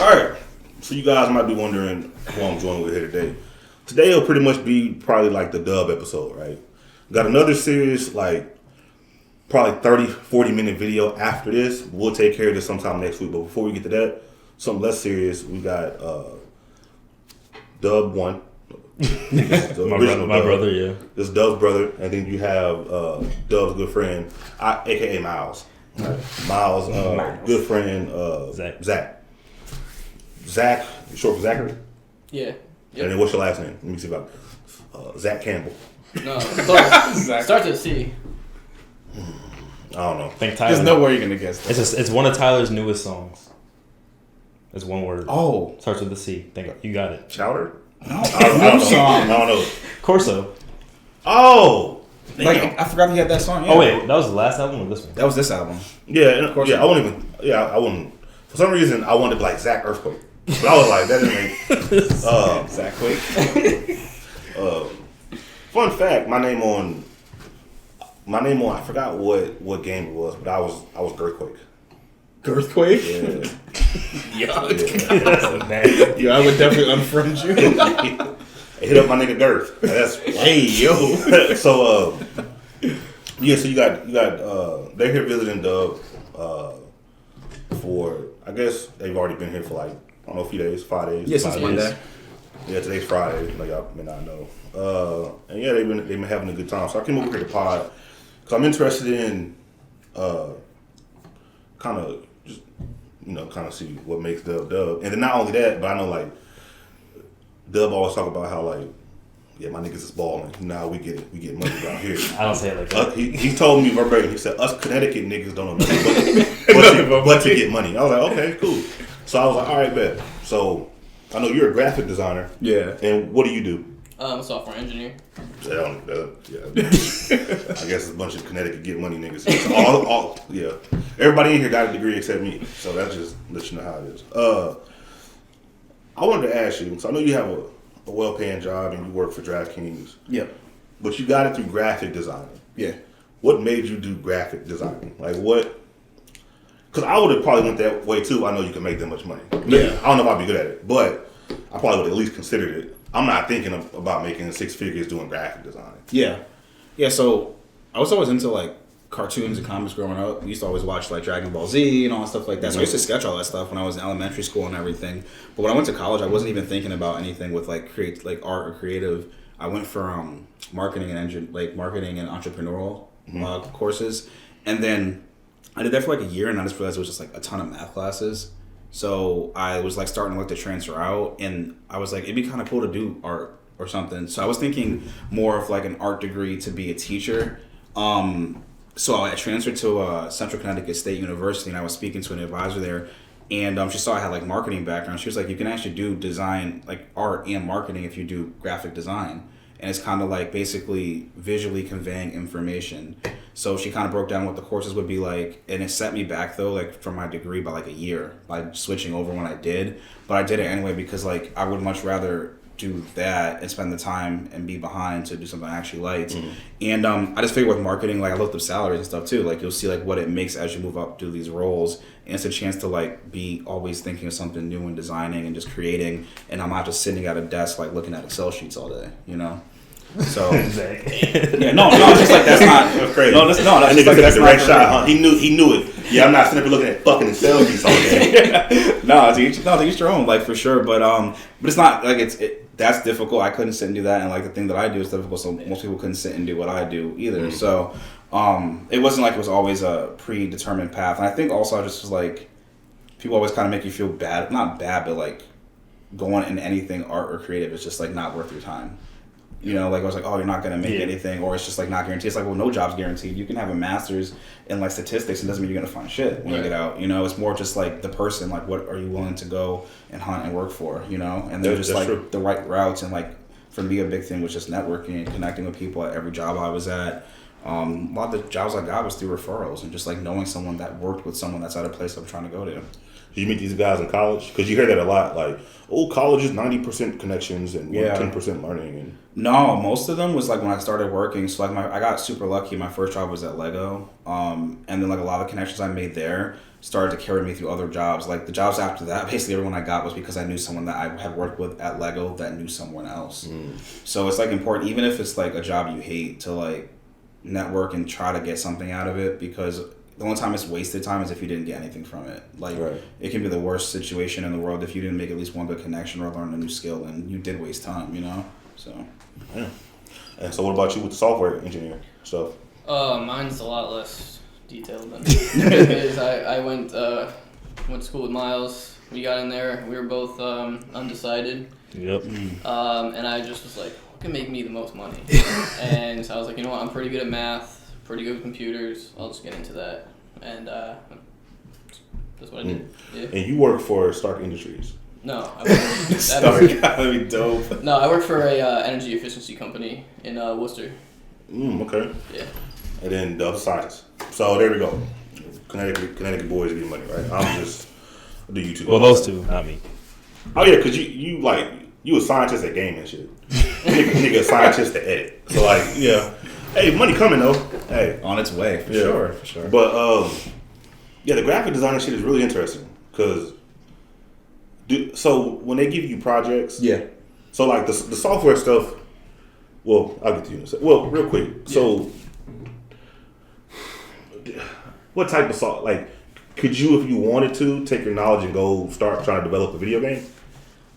Alright, so you guys might be wondering who I'm joining with here today. Today will pretty much be probably like the dub episode, right? Got another series, like probably 30-40 minute video after this. We'll take care of this sometime next week. But before we get to that, something less serious, we got Dub 1. my brother, yeah. This is Dub's brother. And then you have Dub's good friend, a.k.a. Miles. Right. Miles, good friend, Zach, short for Zachary? Yeah. Yep. And then what's your last name? Let me see if Zach Campbell. No, starts with C. I don't know. Think Tyler. There's no way you're going to guess that. It's one of Tyler's newest songs. It's one word. Oh. Starts with the C. You got it. Chowder? No. I don't know. Corso. Oh! Like, I forgot he had that song. Yeah. Oh, wait. That was the last album or this one? That was this album. Yeah, I wouldn't. For some reason, I wanted like Zach Earthquake. But I was like, that didn't make... Zach Quake. Fun fact, my name on, I forgot what game it was, but I was Girthquake. Girthquake? Yeah. Yuck. Yeah, I would definitely unfriend you. Hit up my nigga Girth. That's hey yo. So yeah, so you got they're here visiting Dub for, I guess they've already been here for like, I don't know, a few days, 5 days. Yeah, since Monday. Yeah, today's Friday, like y'all may not know. And yeah, they've been having a good time. So I came over here to pod because I'm interested in kind of see what makes Dub. And then not only that, but I know like Dub always talk about how like, yeah, my niggas is balling. Now we get money around here. I don't say it like that. He told me verbatim. He said us Connecticut niggas don't know nothing but to get money. I was like, okay, cool. So I was like, all right, bet. So I know you're a graphic designer. Yeah. And what do you do? I'm a software engineer. Yeah. I guess it's a bunch of Connecticut get money niggas. All, yeah. Everybody in here got a degree except me. So that just lets you know how it is. I wanted to ask you, so I know you have a well-paying job and you work for DraftKings. Yep. But you got it through graphic designing. Yeah. What made you do graphic designing? Like what? Because I would have probably went that way too. I know you can make that much money. Yeah. I don't know if I'd be good at it, but I probably would have at least considered it. I'm not thinking about making 6 figures doing graphic design. Yeah. Yeah, so I was always into like cartoons and comics growing up. We used to always watch like Dragon Ball Z and all that stuff like that. So I used to sketch all that stuff when I was in elementary school and everything. But when I went to college, I wasn't even thinking about anything with like art or creative. I went for marketing and entrepreneurial courses. And then I did that for like a year and I just realized it was just like a ton of math classes. So I was like starting to look to transfer out, and I was like, it'd be kind of cool to do art or something. So I was thinking more of like an art degree to be a teacher. So I transferred to Central Connecticut State University, and I was speaking to an advisor there, and she saw I had like marketing background. She was like, you can actually do design, like art and marketing if you do graphic design. And it's kind of like basically visually conveying information. So she kind of broke down what the courses would be like, and it set me back though, like from my degree by like a year by switching over when I did. But I did it anyway because like I would much rather do that and spend the time and be behind to do something I actually liked. And I just figured with marketing, like I looked up salaries and stuff too. Like you'll see like what it makes as you move up through these roles, and it's a chance to like be always thinking of something new and designing and just creating. And I'm not just sitting at a desk like looking at Excel sheets all day, you know. So yeah, no, it's just like that's not That's crazy. No, that's That just nigga like took that's the not right for shot, me. huh? He knew it. Yeah, I'm not sitting up looking at fucking Excel sheets all day. No, to each your own, like for sure. But it's not like that's difficult. I couldn't sit and do that, and like the thing that I do is difficult. So most people couldn't sit and do what I do either. So it wasn't like it was always a predetermined path. And I think also I just was like, people always kind of make you feel bad, not bad, but like going in anything art or creative is just like not worth your time. You know, like I was like, oh, you're not going to make anything, or it's just like not guaranteed. It's like, well, no job's guaranteed. You can have a master's in like statistics, and doesn't mean you're going to find shit when you get out. You know, it's more just like the person, like what are you willing to go and hunt and work for, you know? And they're just like the right routes. And like for me, a big thing was just networking and connecting with people at every job I was at. A lot of the jobs I got was through referrals and just like knowing someone that worked with someone that's at a place I'm trying to go to. Did you meet these guys in college? Because you hear that a lot, like, oh, college is 90% connections and 10% learning. And no, most of them was like when I started working. So like I got super lucky. My first job was at Lego, and then like a lot of the connections I made there started to carry me through other jobs. Like the jobs after that, basically everyone I got was because I knew someone that I had worked with at Lego that knew someone else. So it's like important, even if it's like a job you hate, to like network and try to get something out of it, because the only time it's wasted time is if you didn't get anything from it. Like it can be the worst situation in the world if you didn't make at least one good connection or learn a new skill, and you did waste time, you know? So yeah. And so what about you with the software engineer stuff? Mine's a lot less detailed than his. I went to school with Miles. We got in there. We were both undecided. Yep. And I just was like, what can make me the most money? And so I was like, you know what? I'm pretty good at math, pretty good with computers. I'll just get into that. And that's what I did. Yeah. And you work for Stark Industries. No, I work Stark, that'd be dope. No, I work for a energy efficiency company in Worcester. Okay. Yeah. And then the other science. So there we go. Connecticut boys getting money, right? I do YouTube. Well, those two, not me. Oh yeah, because you a scientist at game and shit. nigga a scientist to edit. So like, yeah. Hey, money coming though. Hey, on its way for sure. But yeah, the graphic designer shit is really interesting because. So when they give you projects, so like the software stuff, well, I'll get to you in a second. Well, real quick, so what type of software, like, could you, if you wanted to, take your knowledge and go start trying to develop a video game?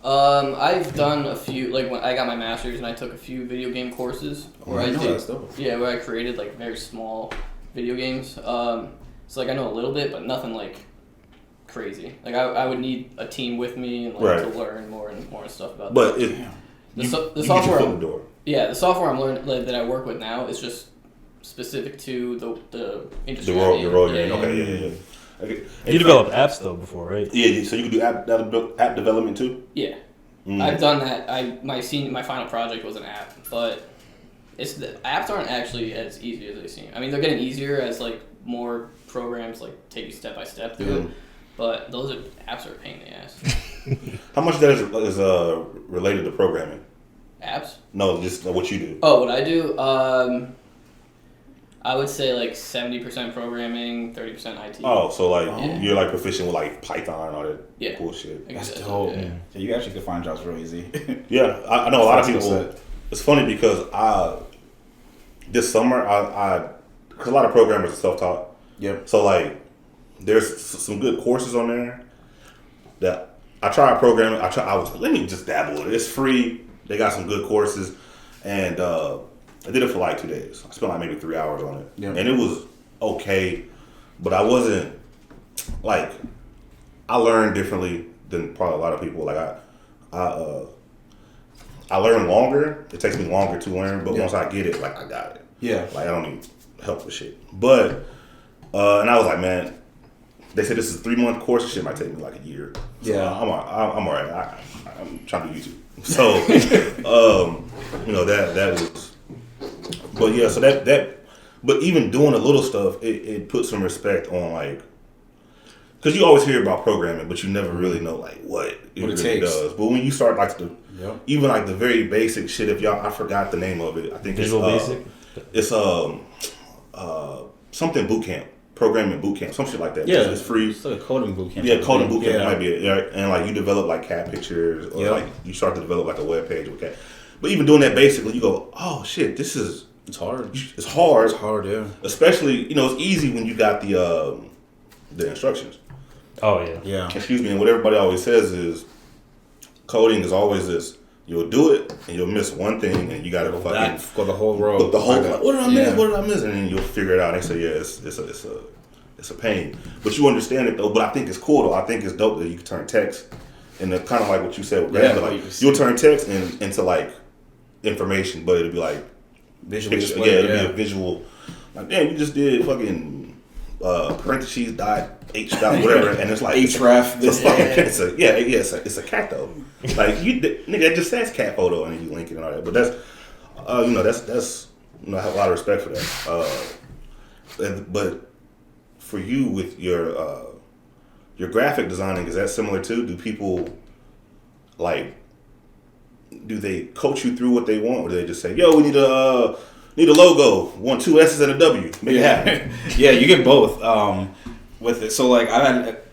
I've done a few, like when I got my master's and I took a few video game courses where where I created like very small video games. So like I know a little bit, but nothing like crazy. Like I would need a team with me and like to learn more and stuff about but that. But the software, the software I'm learning that I work with now is just specific to the industry. The role you're in. Okay, yeah. Okay. You developed apps though before, right? Yeah, so you can do app development too. Yeah, I've done that. My final project was an app, but the apps aren't actually as easy as they seem. I mean, they're getting easier as like more programs like take you step by step through it. But apps are a pain in the ass. How much of that is related to programming? Apps? No, just what you do. Oh, what I do? I would say like 70% programming, 30% IT. Oh, so like you're like proficient with like Python and all that bullshit. That's dope. Yeah, you actually could find jobs real easy. Yeah, I know a lot of people. It's funny because this summer because a lot of programmers are self-taught. Yeah. So like, there's some good courses on there that I tried programming. I was let me just dabble in it. It's free. They got some good courses, and I did it for like 2 days. I spent like maybe 3 hours on it, and it was okay, but I wasn't like I learned differently than probably a lot of people. Like I learn longer. It takes me longer to learn, but once I get it, like I got it. Yeah, like I don't need help with shit. But and I was like, man. They said this is a 3-month course. Shit might take me like a year. So I'm all right. I'm trying to do YouTube. So, that was. But yeah, so that. But even doing the little stuff, it puts some respect on like. Because you always hear about programming, but you never really know like what it really does. But when you start like even like the very basic shit, I forgot the name of it. I think Visual Basic. It's something boot camp. Programming boot camp, some shit like that. Yeah, it's free. It's like a coding boot camp. Yeah, coding boot camp might be it. Right? And like you develop like cat pictures, or like you start to develop like a web page with cat. But even doing that basically, you go, oh shit, it's hard. It's hard. It's hard, yeah. Especially, it's easy when you got the instructions. Oh yeah. Yeah. Excuse me. And what everybody always says is, coding is always this. You'll do it and you'll miss one thing, and you got to fucking go the whole road. Look the whole. Like, what did I miss? What did I miss? And then you'll figure it out. And they say, yeah, it's a pain, but you understand it though. But I think it's cool though. I think it's dope that you can turn text into kind of like what you said with graphic. Like you'll turn text into like information, but it'll be like visual. It'll be a visual. Like damn, you just did fucking parentheses dot h dot whatever, and it's like href. It's a cat though. Like nigga, it just says cat photo, and then you link it and all that. But that's that's I have a lot of respect for that. But for you with your your graphic designing, is that similar too? Do people like? Do they coach you through what they want, or do they just say, "Yo, we need a logo, 1, 2 S's and a W, make it happen"? Yeah, you get both with it. So like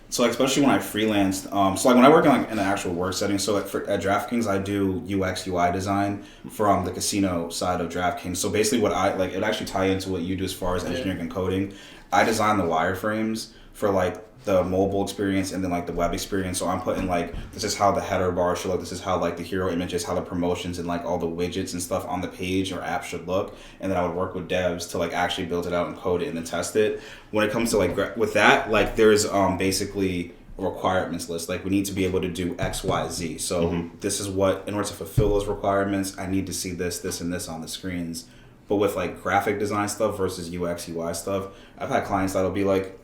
especially when I freelanced, so like when I work in an actual work setting, so like at DraftKings I do UX UI design from the casino side of DraftKings. So basically what I like, it actually tie into what you do as far as engineering and coding. I design the wireframes for like the mobile experience and then like the web experience. So I'm putting like, this is how the header bar should look, this is how like the hero images, how the promotions and like all the widgets and stuff on the page or app should look, and then I would work with devs to like actually build it out and code it and then test it. When it comes to like with that, like there's basically a requirements list. Like we need to be able to do X, Y, Z. So this is what, in order to fulfill those requirements, I need to see this and this on the screens. But with like graphic design stuff versus UX UI stuff, I've had clients that'll be like,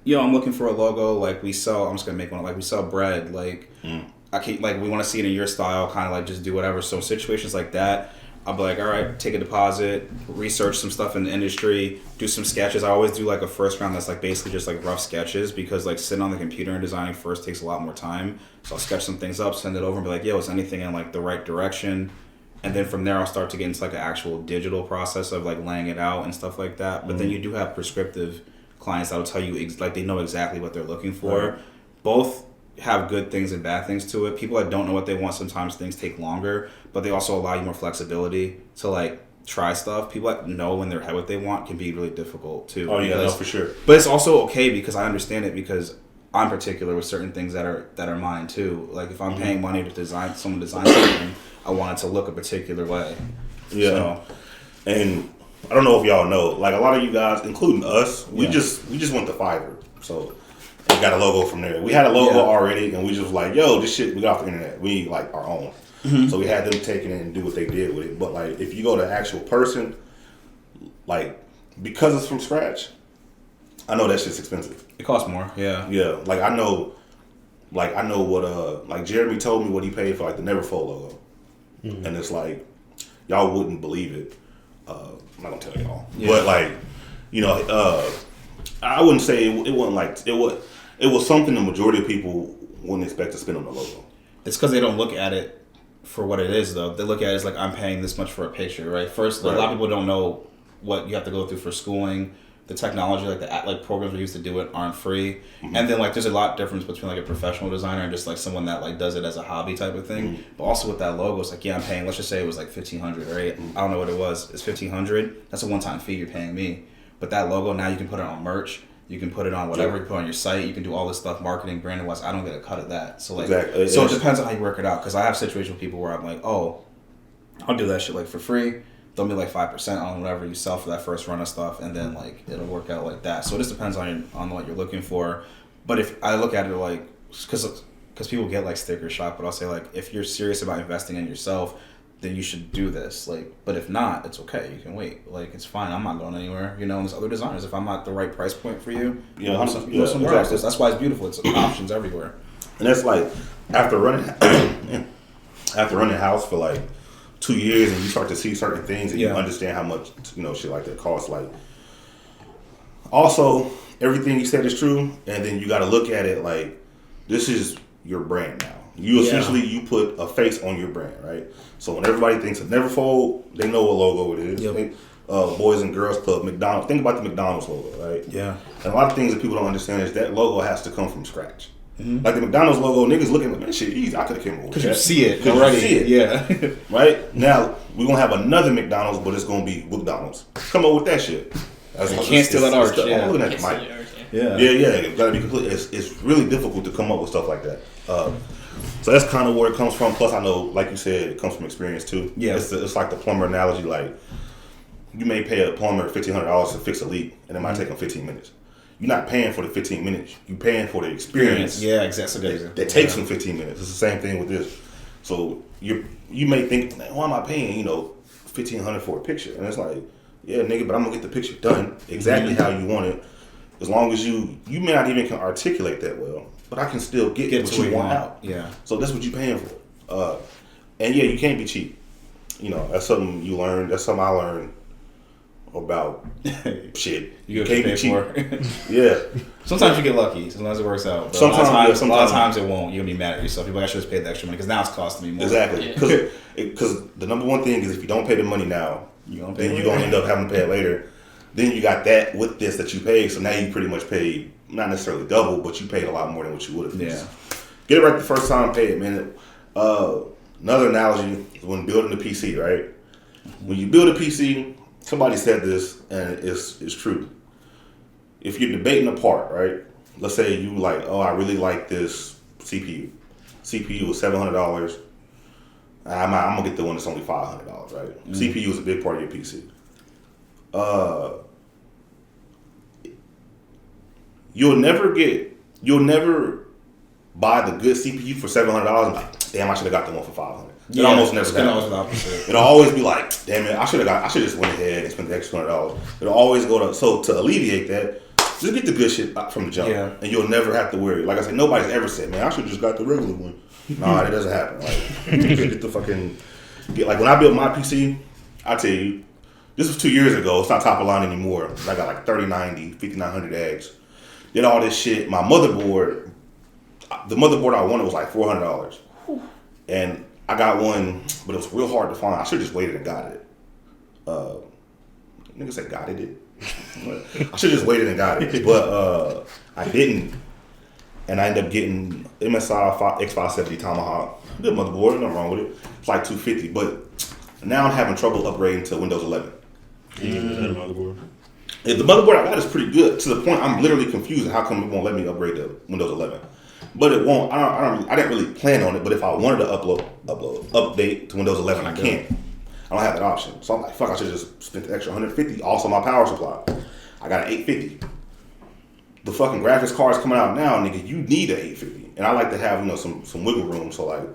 yo, I'm looking for a logo, like I'm just gonna make one, like we sell bread, like I can't, like we want to see it in your style, kind of like just do whatever. So situations like that, I'll be like, all right, take a deposit, research some stuff in the industry, do some sketches. I always do like a first round that's like basically just like rough sketches, because like sitting on the computer and designing first takes a lot more time. So I'll sketch some things up, send it over and be like, yo, is anything in like the right direction? And then from there I'll start to get into like an actual digital process of like laying it out and stuff like that. But then you do have prescriptive clients that will tell you like they know exactly what they're looking for. Right. Both have good things and bad things to it. People that don't know what they want, sometimes things take longer, but they also allow you more flexibility to like try stuff. People that know in their head what they want can be really difficult too. Oh yeah, no, for sure. But it's also okay because I understand it, because I'm particular with certain things that are mine too. Like if I'm paying money to design something, I want it to look a particular way. Yeah. So, and I don't know if y'all know, like a lot of you guys, including us, we just went to Fiverr. So we got a logo from there. We had a logo already, and we just like, yo, this shit we got off the internet. We need like our own. So we had them take it and do what they did with it. But like if you go to actual person, like because it's from scratch, I know that shit's expensive. It costs more. Yeah. Yeah. Like I know what like Jeremy told me what he paid for like the Neverfold logo. And it's like y'all wouldn't believe it. I'm not gonna tell y'all, but like, you know, I wouldn't say it wasn't like it was something the majority of people wouldn't expect to spend on the logo. It's because they don't look at it for what it is, though. They look at it as like, I'm paying this much for a picture, right? First, a lot of people don't know what you have to go through for schooling. The technology, like the programs we use to do it, aren't free. And then like there's a lot of difference between like a professional designer and just like someone that like does it as a hobby type of thing. But also with that logo, it's like, yeah, I'm paying, let's just say it was like $1,500, right? I don't know what it was. It's $1,500. That's a one-time fee you're paying me. But that logo, now you can put it on merch. You can put it on whatever, you put it on your site. You can do all this stuff, marketing, branding wise. I don't get a cut of that. So like, so it depends on how you work it out. Because I have situations with people where I'm like, oh, I'll do that shit like for free. They'll be like 5% on whatever you sell for that first run of stuff, and then like it'll work out like that. So it just depends on what you're looking for. But if I look at it like, because people get like sticker shock, but I'll say like, if you're serious about investing in yourself, then you should do this. Like, but if not, it's okay. You can wait. Like, it's fine. I'm not going anywhere. You know, and there's other designers. If I'm not the right price point for you, go somewhere else. That's why it's beautiful. It's options everywhere. And that's like after running house for like 2 years, and you start to see certain things, and you understand how much shit like that costs. Like, also everything you said is true, and then you got to look at it like this is your brand now. You essentially you put a face on your brand, right? So when everybody thinks of Neverfold, they know what logo it is. Yep. Boys and Girls Club, McDonald's. Think about the McDonald's logo, right? Yeah. And a lot of things that people don't understand is that logo has to come from scratch. Like the McDonald's logo, niggas looking at, man, shit easy. I could have came up with that. Because you see it already. You see it. Yeah. Right? Now, we're going to have another McDonald's, but it's going to be McDonald's. Come up with that shit. You can't steal that art. I'm looking at the mic. Yeah. It's got to be complete. It's really difficult to come up with stuff like that. So that's kind of where it comes from. Plus, I know, like you said, it comes from experience too. Yeah. It's like the plumber analogy. Like, you may pay a plumber $1,500 to fix a leak, and it might take them 15 minutes. You're not paying for the 15 minutes. You're paying for the experience. Yeah, exactly. That takes them 15 minutes. It's the same thing with this. So you may think, man, why am I paying $1,500 for a picture? And it's like, yeah, nigga, but I'm gonna get the picture done exactly how you want it. As long as you may not even can articulate that well, but I can still get what you want out. Yeah. So that's what you're paying for. And yeah, you can't be cheap. That's something you learn. That's something I learned about shit. You can't pay be cheap. for it. Yeah. Sometimes you get lucky. Sometimes it works out. But Sometimes a lot of times it won't. You'll be mad at yourself. You're like, I should just pay the extra money because now it's costing me more. Exactly. Because the number one thing is if you don't pay the money now, then you're going to end up having to pay it later. Then you got that with this that you paid. So now you pretty much paid, not necessarily double, but you paid a lot more than what you would have. Yeah. Get it right the first time, pay it, man. Another analogy is when building a PC, right? When you build a PC, somebody said this, and it's true. If you're debating a part, right? Let's say you like, oh, I really like this CPU. CPU was $700. I'm gonna get the one that's only $500, right? Mm-hmm. CPU is a big part of your PC. You'll never buy the good CPU for $700 and like, damn, I should have got the one for $500. It almost never happens. It'll always be like, damn it, I should just went ahead and spent the extra $100. It'll always go to, so to alleviate that, just get the good shit from the jump. Yeah. And you'll never have to worry. Like I said, nobody's ever said, man, I should just got the regular one. Nah, that doesn't happen. Like, get the fucking, like when I built my PC, I tell you, this was 2 years ago. It's not top of line anymore. I got like 3090, 5900 X. Did all this shit. My motherboard, the motherboard I wanted was like $400. And I got one, but it was real hard to find. I should have just waited and got it. Nigga said got it. I should have just waited and got it. But I didn't. And I ended up getting MSI X570 Tomahawk. Good motherboard, nothing wrong with it. It's like $250. But now I'm having trouble upgrading to Windows 11. Motherboard. Yeah, the motherboard I got is pretty good to the point I'm literally confused. How come it won't let me upgrade to Windows 11? But it won't. I didn't really plan on it. But if I wanted to update to Windows 11, I can't. I don't have that option. So I'm like, fuck. I should just spend the extra $150. Also, my power supply. I got an 850. The fucking graphics cards coming out now, nigga. You need an 850, and I like to have some wiggle room. So like,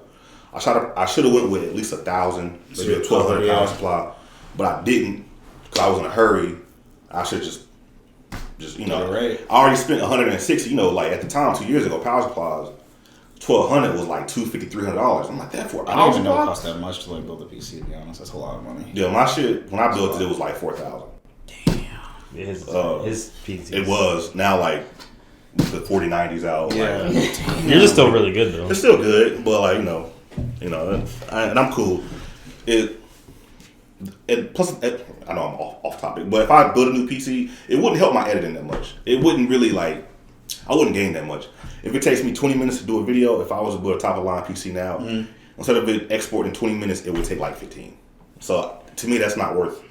I should have went with at least 1,000, maybe a 1,200 power supply, but I didn't because I was in a hurry. I should just I already spent 160. Like at the time 2 years ago, power supplies 1,200 was like $250, $300. I'm like, that for a power supply? I don't even know it cost that much to like build a PC. To be honest, that's a lot of money. Yeah, my shit when I built it was like $4,000. Damn. His PC. It was now like the 4090s out. Yeah, like, you're just still really good though. It's still good, but like and I'm cool. Plus, I know I'm off topic, but if I build a new PC, it wouldn't help my editing that much. It wouldn't really I wouldn't gain that much. If it takes me 20 minutes to do a video, if I was to build a top of line PC now, instead of it exporting 20 minutes, it would take like 15. So to me, that's not worth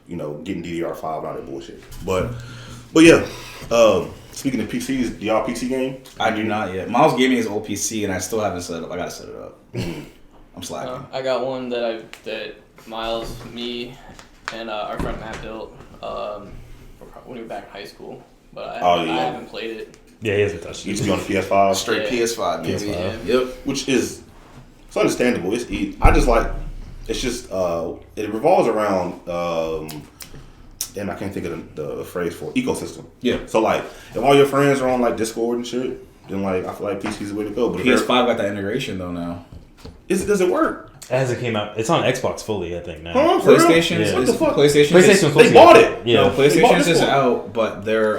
getting DDR5 and all that bullshit. But yeah. Speaking of PCs, do y'all PC game? I do not yet. Miles gave me his old PC, and I still haven't set it up. I gotta set it up. I'm slacking. I got one that Miles, me, and our friend Matt built when we were back in high school, but I haven't played it. Yeah, he hasn't touched it. Used to be on the PS5. Straight PS5. PS5. Yep. Which is it's understandable. It's easy. I just like it's just it revolves around damn, I can't think of the phrase for ecosystem. Yeah. So like if all your friends are on like Discord and shit, then like I feel like PC's the way to go. But PS5 got that integration though now. Does it work? As it came out, it's on Xbox fully, I think now. PlayStation, yeah. What the fuck? PlayStation, they bought it. Yeah, no, PlayStation's is out, but their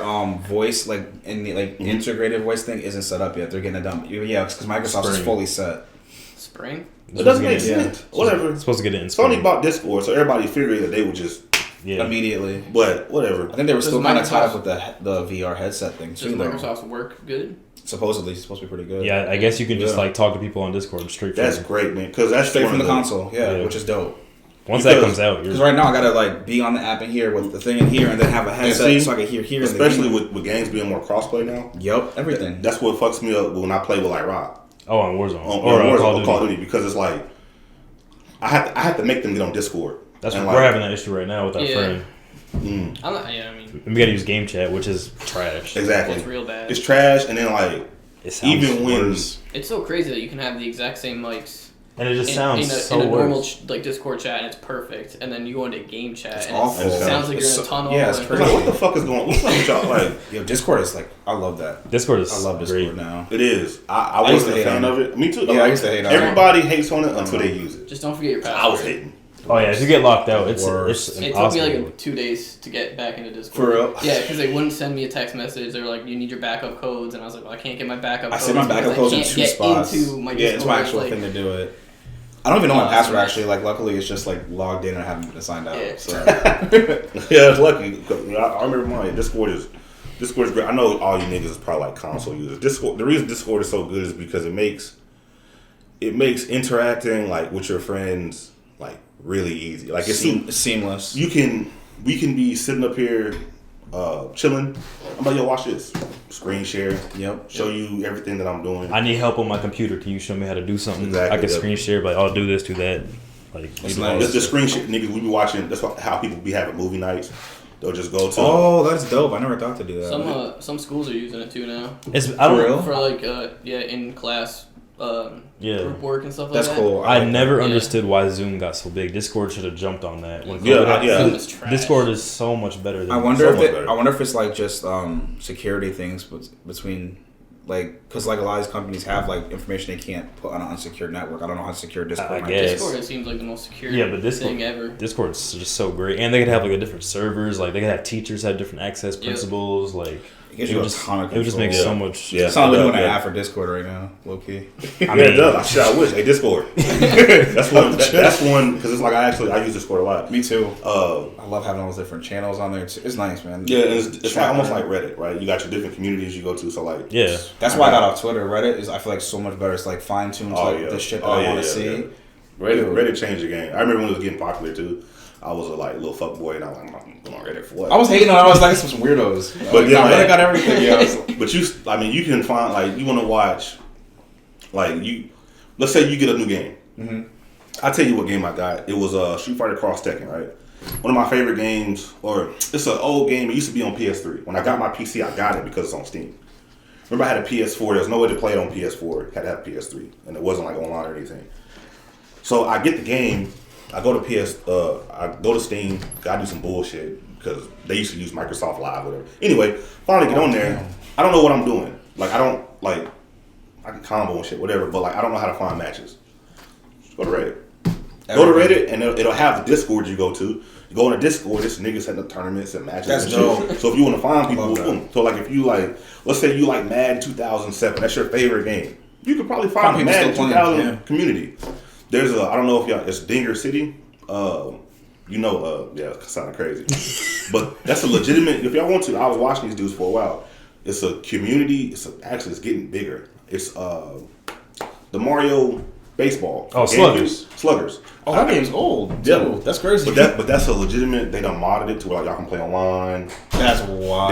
voice integrated voice thing isn't set up yet. They're getting it done. Yeah, because Microsoft is fully set. Spring. It doesn't make sense. Whatever. It's supposed to get it in spring. Sony bought Discord, so everybody figured that they would just immediately. But whatever. I think they were still kind of tied up with the VR headset thing too. Does Microsoft's work good? Supposedly, it's supposed to be pretty good. Yeah, I guess you can just talk to people on Discord straight from That's great, man. Because that's straight from the console, which is dope. Once that comes out, because right now I gotta be on the app in here with the thing in here, and then have a headset so I can hear here. Especially with games being more crossplay now. Yep, everything. That's what fucks me up when I play with like Rock. Oh, on Warzone. Or Warzone, Call of Duty, because it's like I have to make them get on Discord. That's what we're having that issue right now with our friend. I'm not. Yeah, I mean, we gotta use game chat, which is trash. Exactly, it's real bad. It's trash, and then like even when it's so crazy that you can have the exact same mics, and it just sounds so in a normal Discord chat, and it's perfect, and then you go into game chat, it's and awful. It sounds like you're in a tunnel. Yeah, it's crazy. Like, what the fuck is going on? What's up with y'all? Like, yo, Discord is I love that. Discord is I love Discord great now. It is. I wasn't a fan of it. Me too. Yeah, I used to hate on it. Everybody hates on it until they use it. Just don't forget your password. I was hating. Oh yeah, if you get locked out, it's It took me impossible. like 2 days to get back into Discord. For real? Yeah, because they wouldn't send me a text message. They were like, "You need your backup codes," and I was like, "Well, I can't get my backup codes." I set my backup codes in 2 spots. Into my Yeah, it's my actual like, thing to do it. I don't even know my Oh, password nice. actually. Like, luckily, it's just like logged in and I haven't been signed out. Yeah. So Yeah, it's lucky. I remember mine. Discord is great. I know all you niggas is probably like console users. Discord. The reason Discord is so good is because it makes interacting like with your friends like really easy. Like it's seamless. we can be sitting up here chilling. I'm like, yo, watch this. Screen share. Yep. Show you everything that I'm doing. I need help on my computer. Can you show me how to do something? Exactly, I can yeah. screen share, but I'll do this, do that. Like, That's you know, nice. It's the screen share niggas we be watching. That's how people be having movie nights. They'll just go to. Oh, that's dope. I never thought to do that. some schools are using it too now it's I don't For real? for like in class Yeah. group work and stuff like That's that. cool. I like never Yeah. understood why Zoom got so big. Discord should have jumped on that. When Yeah, COVID yeah. Zoom is trash. Discord is so much better than I wonder So if much better. I wonder if it's like just security things between like because like a lot of these companies have like information they can't put on an unsecured network. I don't know how secure Discord I might guess. be. Discord seems like the most secure Yeah, but Discord- thing ever. Discord's just so great, and they could have like a different servers. Like they could have teachers have different access Yeah. principles. Like It gives you a ton of it would just make control. so much. Yeah. It's not like Yeah, doing an yeah. ad for Discord right now, low key. I Yeah, it mean, does. I wish. Hey, Discord. That's one. That's one because it's like I use Discord a lot. Me too. Uh, I love having all those different channels on there too. It's nice, man. yeah, and it's like almost like Reddit, right? You got your different communities you go to. So like, yeah. That's why I got off Twitter. Reddit is I feel like so much better. It's like fine tuned the shit that I want to see. yeah. Reddit changed the game. I remember when it was getting popular too. I was a like little fuck boy, and I was like, I'm going on Reddit for what? I was hating on. I was like, some weirdos. But yeah, Reddit like- got everything. Yeah, I was like, But you can find like you want to watch, like you. Let's say you get a new game. mm-hmm. I tell you what game I got. It was Street Fighter Cross Tekken, right? One of my favorite games, or it's an old game. It used to be on PS3. When I got my PC, I got it because it's on Steam. Remember, I had a PS4. There was no way to play it on PS4. Had to have PS3, and it wasn't like online or anything. So I get the game. I go to I go to Steam. Gotta do some bullshit because they used to use Microsoft Live, whatever. Anyway, finally get on there. I don't know what I'm doing. Like I don't like. I can combo and shit, whatever. But like I don't know how to find matches. Just go to Reddit. Go to Reddit and it'll have the Discord you go to. You go on a Discord, this niggas setting up tournaments and matches. That's and dope. shit. So if you want to find people, Love that. boom. So like if you like, let's say you like Madden 2007, that's your favorite game. You could probably find a people Madden still 2000 playing, yeah. community. There's I don't know if y'all, it's Dinger City. Yeah, it sounded crazy, but that's a legitimate. If y'all want to, I was watching these dudes for a while. It's a community. Actually, it's getting bigger. It's the Mario baseball. Oh, Sluggers. Sluggers. oh, that game's old. Yeah. Too. That's crazy. But that's a legitimate. They done modded it to where like y'all can play online. That's wild.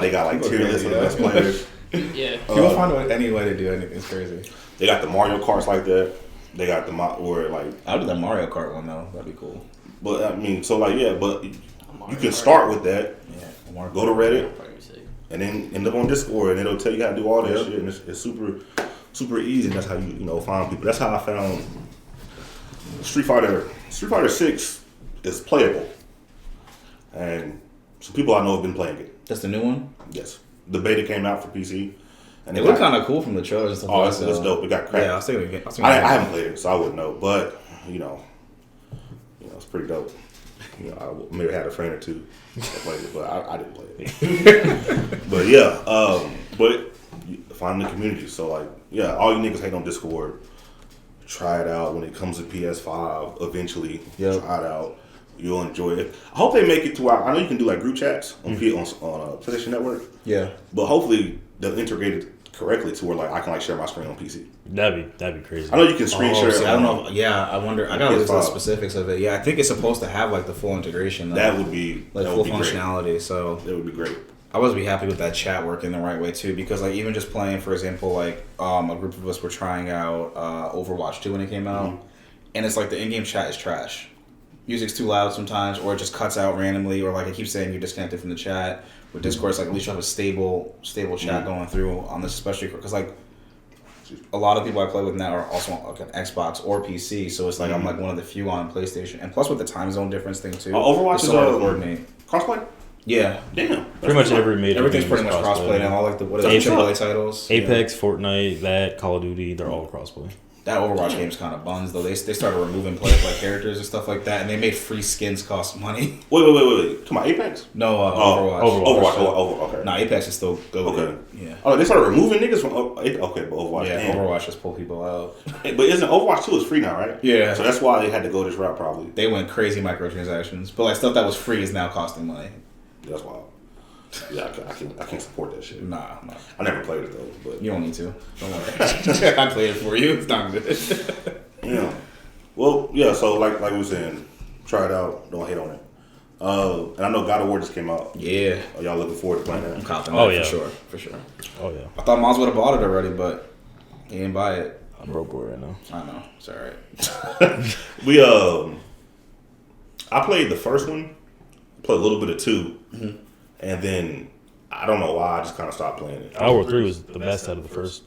They got like tier lists of the best players. Yeah. People find any way to do anything. It's crazy. They got the Mario Karts like that. They got the where like. I'll do that Mario Kart one though. That'd be cool. But I mean, so like yeah, but you can start with that. Yeah. Mario Go to Reddit. Probably be sick. And then end up on Discord, and it'll tell you how to do all that shit, and it's super easy. And that's how you find people. That's how I found Street Fighter 6 is playable, and some people I know have been playing it. That's the new one. Yes, the beta came out for PC, and It looked kind of cool from the trailers. oh, it's dope. It got cracked. Yeah, I was thinking. I haven't played it, so I wouldn't know. But it's pretty dope. I maybe had a friend or two that played it, but I didn't play it. But yeah, but find the community. So like, yeah, all you niggas hate on Discord. Try it out when it comes to PS5. Eventually, Yep. try it out. You'll enjoy it. I hope they make it to where I know you can do like group chats on PlayStation Network, Yeah. but hopefully they'll integrate it correctly to where like I can like share my screen on PC. That'd be crazy. I know you can screen share. See, I don't know. Yeah, I wonder. I gotta look at the PS5. specifics of it. Yeah, I think it's supposed to have like the full integration. Though. That would be like that full would be functionality. So Great. That would be great. I was be happy with that chat working the right way too, because like even just playing, for example, like a group of us were trying out Overwatch 2 when it came out, and it's like the in-game chat is trash. Music's too loud sometimes, or it just cuts out randomly, or like it keeps saying you're disconnected from the chat. With Discord, it's like at least you have a stable chat going through on this, especially because like a lot of people I play with now are also on like an Xbox or PC, so it's like I'm like one of the few on PlayStation, and plus with the time zone difference thing too. Overwatch it's is so hard to coordinate. Crossplay. Yeah, Damn. Pretty much every major everything's game pretty is much crossplay now. All like the what is That's it, what's AAA titles, Apex, Fortnite, Call of Duty, they're all crossplay. That Overwatch game's kind of buns though. They started removing characters and stuff like that, and they made free skins cost money. Wait. Come on, Apex? No, Overwatch. Overwatch. Okay. Nah, Apex is still good. Okay. Yeah. Oh, they started removing niggas from okay, but Overwatch. Yeah, damn. Overwatch just pull people out. But isn't Overwatch 2 is free now, right? Yeah. So that's why they had to go this route, probably. They went crazy microtransactions, but stuff that was free is now costing money. That's wild. Yeah, I can't support that shit. Nah. I never played it though, but You don't need to. Don't worry. I played it for you. It's not good. yeah. Well, yeah. So like we were saying, try it out. Don't hate on it. And I know God of War just came out. Yeah. Are y'all looking forward to playing that? I'm confident. Oh, yeah. For sure. Oh yeah. I thought Miles would have bought it already, but he didn't buy it. I'm broke boy right now. I know. It's alright. We I played the first one. Played a little bit of 2, and then I don't know why I just kind of stopped playing it. God of War 3 was the best out of the first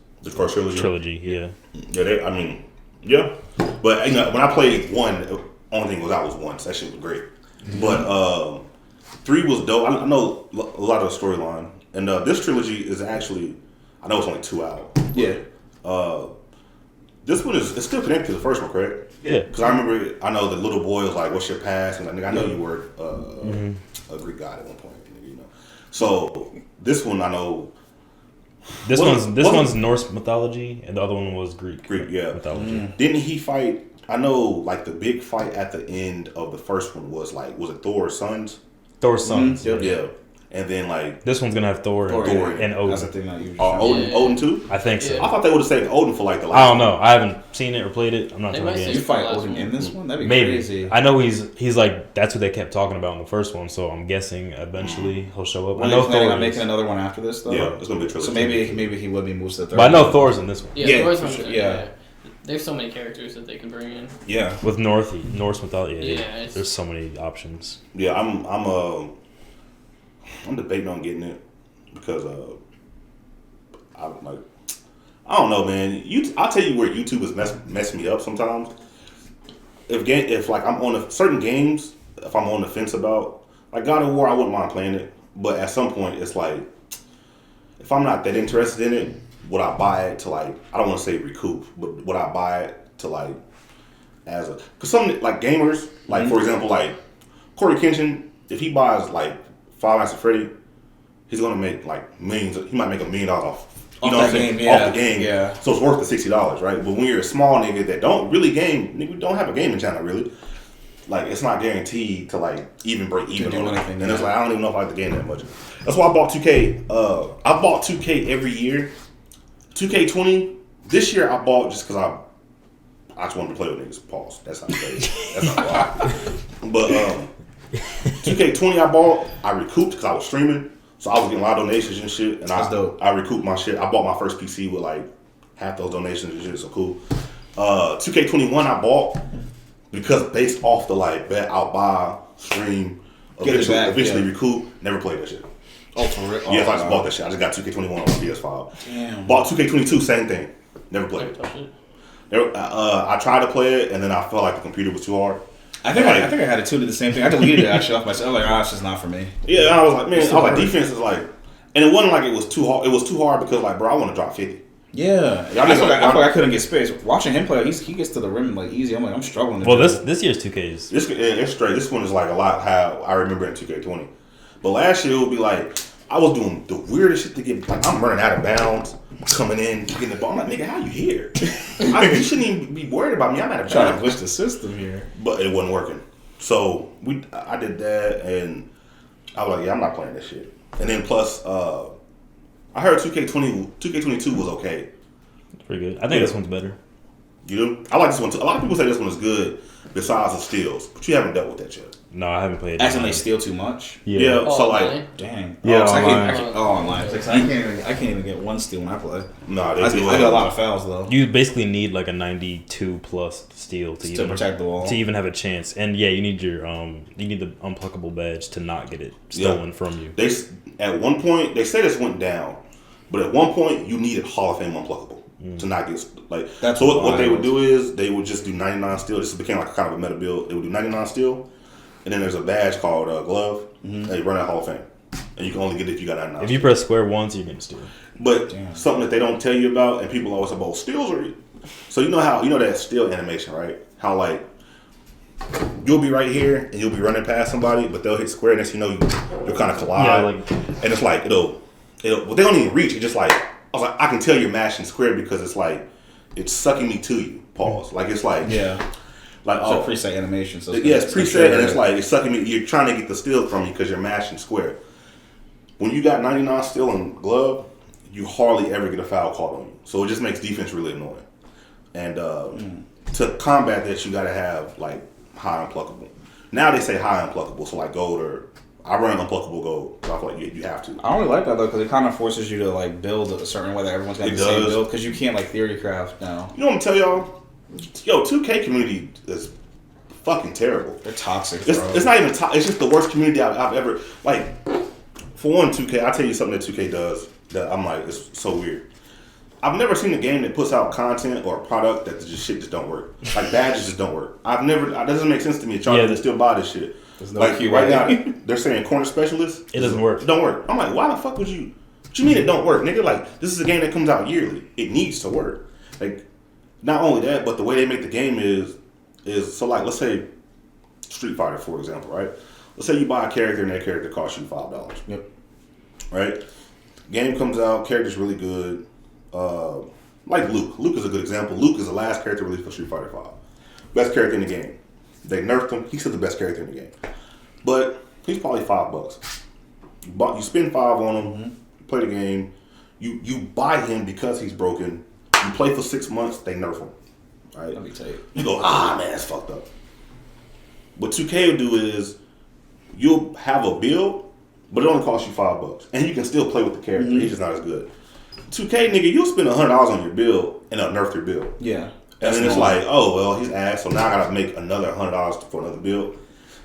trilogy. Yeah. Yeah, but you know, when I played 1, the only thing was out was 1, so that shit was great. But 3 was dope. I know a lot of the storyline, and this trilogy is actually, I know it's only 2 out. Yeah. This one it's still connected to the first one, correct? Yeah. Because I know the little boy was like, "What's your past?" And I know you were a Greek god at one point, you know. So this one I know. This one's Norse mythology, and the other one was Greek. Yeah. Mythology. Didn't he fight? I know, like the big fight at the end of the first one was it Thor's sons? Thor's sons. Yeah. And then like this one's gonna have Thor and Odin. That's the thing that you. Odin too? I think so. I thought they would have saved Odin for like the last. I don't know. I haven't seen it or played it. I'm not talking You against. fight Odin in this one? That'd be Maybe. crazy. I know he's like that's what they kept talking about in the first one, so I'm guessing eventually he'll show up. Are I know they planning Thor on making another one after this though? Yeah, it's gonna be a trilogy. So maybe he would be moved to the third. But I know Thor's in this one. Yeah, Thor's for one, sure. yeah. There's so many characters that they can bring in. Yeah. With Norse mythology. Yeah, There's so many options. Yeah, I'm debating on getting it because I don't know, man. I'll tell you where YouTube has messed me up sometimes. If like I'm on certain games, if I'm on the fence about like God of War, I wouldn't mind playing it, but at some point it's like if I'm not that interested in it, would I buy it to like I don't want to say recoup, but would I buy it to like as a because some like gamers like for example like Corey Kenshin, if he buys like Five Nights at Freddy, he's gonna make like millions. He might make $1 million off. You know what I'm saying? Off the game. Yeah. So it's worth the $60, right? But when you're a small nigga that don't really game, nigga don't have a gaming channel really. Like it's not guaranteed to like even break even on anything. And it's like I don't even know if I like the game that much. That's why I bought 2K. I bought 2K every year. 2K20 this year I bought just because I just wanted to play with niggas. Pause. That's not crazy. That's not why. But 2K20 I bought, I recouped because I was streaming. So I was getting a lot of donations and shit. And I recouped my shit. I bought my first PC with like half those donations and shit, so cool. 2K21 I bought because based off the like bet I'll buy, stream, eventually recoup, never played that shit. Oh, for real? Yes, I just bought that shit. I just got 2K21 on my PS5. Damn. Bought 2K22, same thing. Never played it. I tried to play it and then I felt like the computer was too hard. I think I had it too. Did the same thing. I deleted it actually off myself. Like, it's just not for me. Yeah, and I was like, man, defense is like, and it wasn't like it was too hard. It was too hard because like, bro, I want to drop 50. Yeah, I feel like I couldn't get space. Watching him play, he gets to the rim like easy. I'm like, I'm struggling. Well, this year's 2Ks. It's straight. This one is like a lot how I remember in 2K20. But last year it would be like I was doing the weirdest shit to get. Like I'm running out of bounds, coming in, getting the ball. I'm like, nigga, how you here? You shouldn't even be worried about me. I'm out of bounds. Trying to glitch the system here, but it wasn't working. So I did that, and I was like, yeah, I'm not playing this shit. And then plus, I heard 2K22 was okay. It's pretty good. I think this one's better. You do? I like this one too. A lot of people say this one is good besides the steals, but you haven't dealt with that yet. No, I haven't played it. As in they steal too much? Yeah. So online? like, dang. Yeah, online. I can't even get one steal when I play. Nah, I do a lot of fouls though. You basically need like a 92 plus steal to protect the wall, to even have a chance. And yeah, you need your you need the unpluckable badge to not get it stolen from you. At one point they say this went down, but at one point you needed Hall of Fame unpluckable to not get like. That's so what they would do is they would just do 99 steal. This became like kind of a meta build. They would do 99 steal, and then there's a badge called glove. They run at Hall of Fame, and you can only get it if you got 99. If you press square once, you're gonna steal. But something that they don't tell you about, and people always say, "Oh, steals are So you know that still animation, right? How like you'll be right here and you'll be running past somebody, but they'll hit square, and next you know you'll kind of collide. Yeah, like, and it's like it'll well, they don't even reach. It's just like I was like, I can tell you're mashing square because it's like it's sucking me to you. Pause. Like it's like like it's a preset animation. So it's preset, and it's like it's sucking me. You're trying to get the steal from me because you're mashing square. When you got 99 steal and glove, you hardly ever get a foul called on you. So it just makes defense really annoying. And to combat that, you got to have like high unpluckable. Now they say high unpluckable, so like gold or I run unpluckable gold. So I feel like you have to. I don't really like that though because it kind of forces you to like build a certain way that everyone's got the same build because you can't like theory craft now. You know what I'm gonna tell y'all? Yo, 2K community is fucking terrible. They're toxic. It's not even it's just the worst community I've ever like. For one, 2K, I'll tell you something that 2K does that I'm like, it's so weird. I've never seen a game that puts out content or a product that just don't work. Like badges just don't work. That doesn't make sense to me. Y'all can still buy this shit. There's no like QA. right now, they're saying corner specialist. It doesn't work. It don't work. I'm like, why the fuck would you? What you mean it don't work, nigga? Like this is a game that comes out yearly. It needs to work. Like not only that, but the way they make the game is so like let's say Street Fighter for example, right? Let's say you buy a character and that character costs you $5. Yep. Right? Game comes out, character's really good. Like Luke. Luke is a good example. Luke is the last character released for Street Fighter 5. Best character in the game. They nerfed him. He's still the best character in the game. But he's probably $5. You spend $5 on him, you play the game, you buy him because he's broken. You play for 6 months, they nerf him. Right? Let me tell you. You go, man, that's fucked up. What 2K will do is you'll have a build, but it only costs you $5. And you can still play with the character. He's just not as good. 2K, nigga, you'll spend $100 on your build and they'll nerf your build. Yeah. And then it's like, oh, well, he's ass, so now I gotta make another $100 for another build.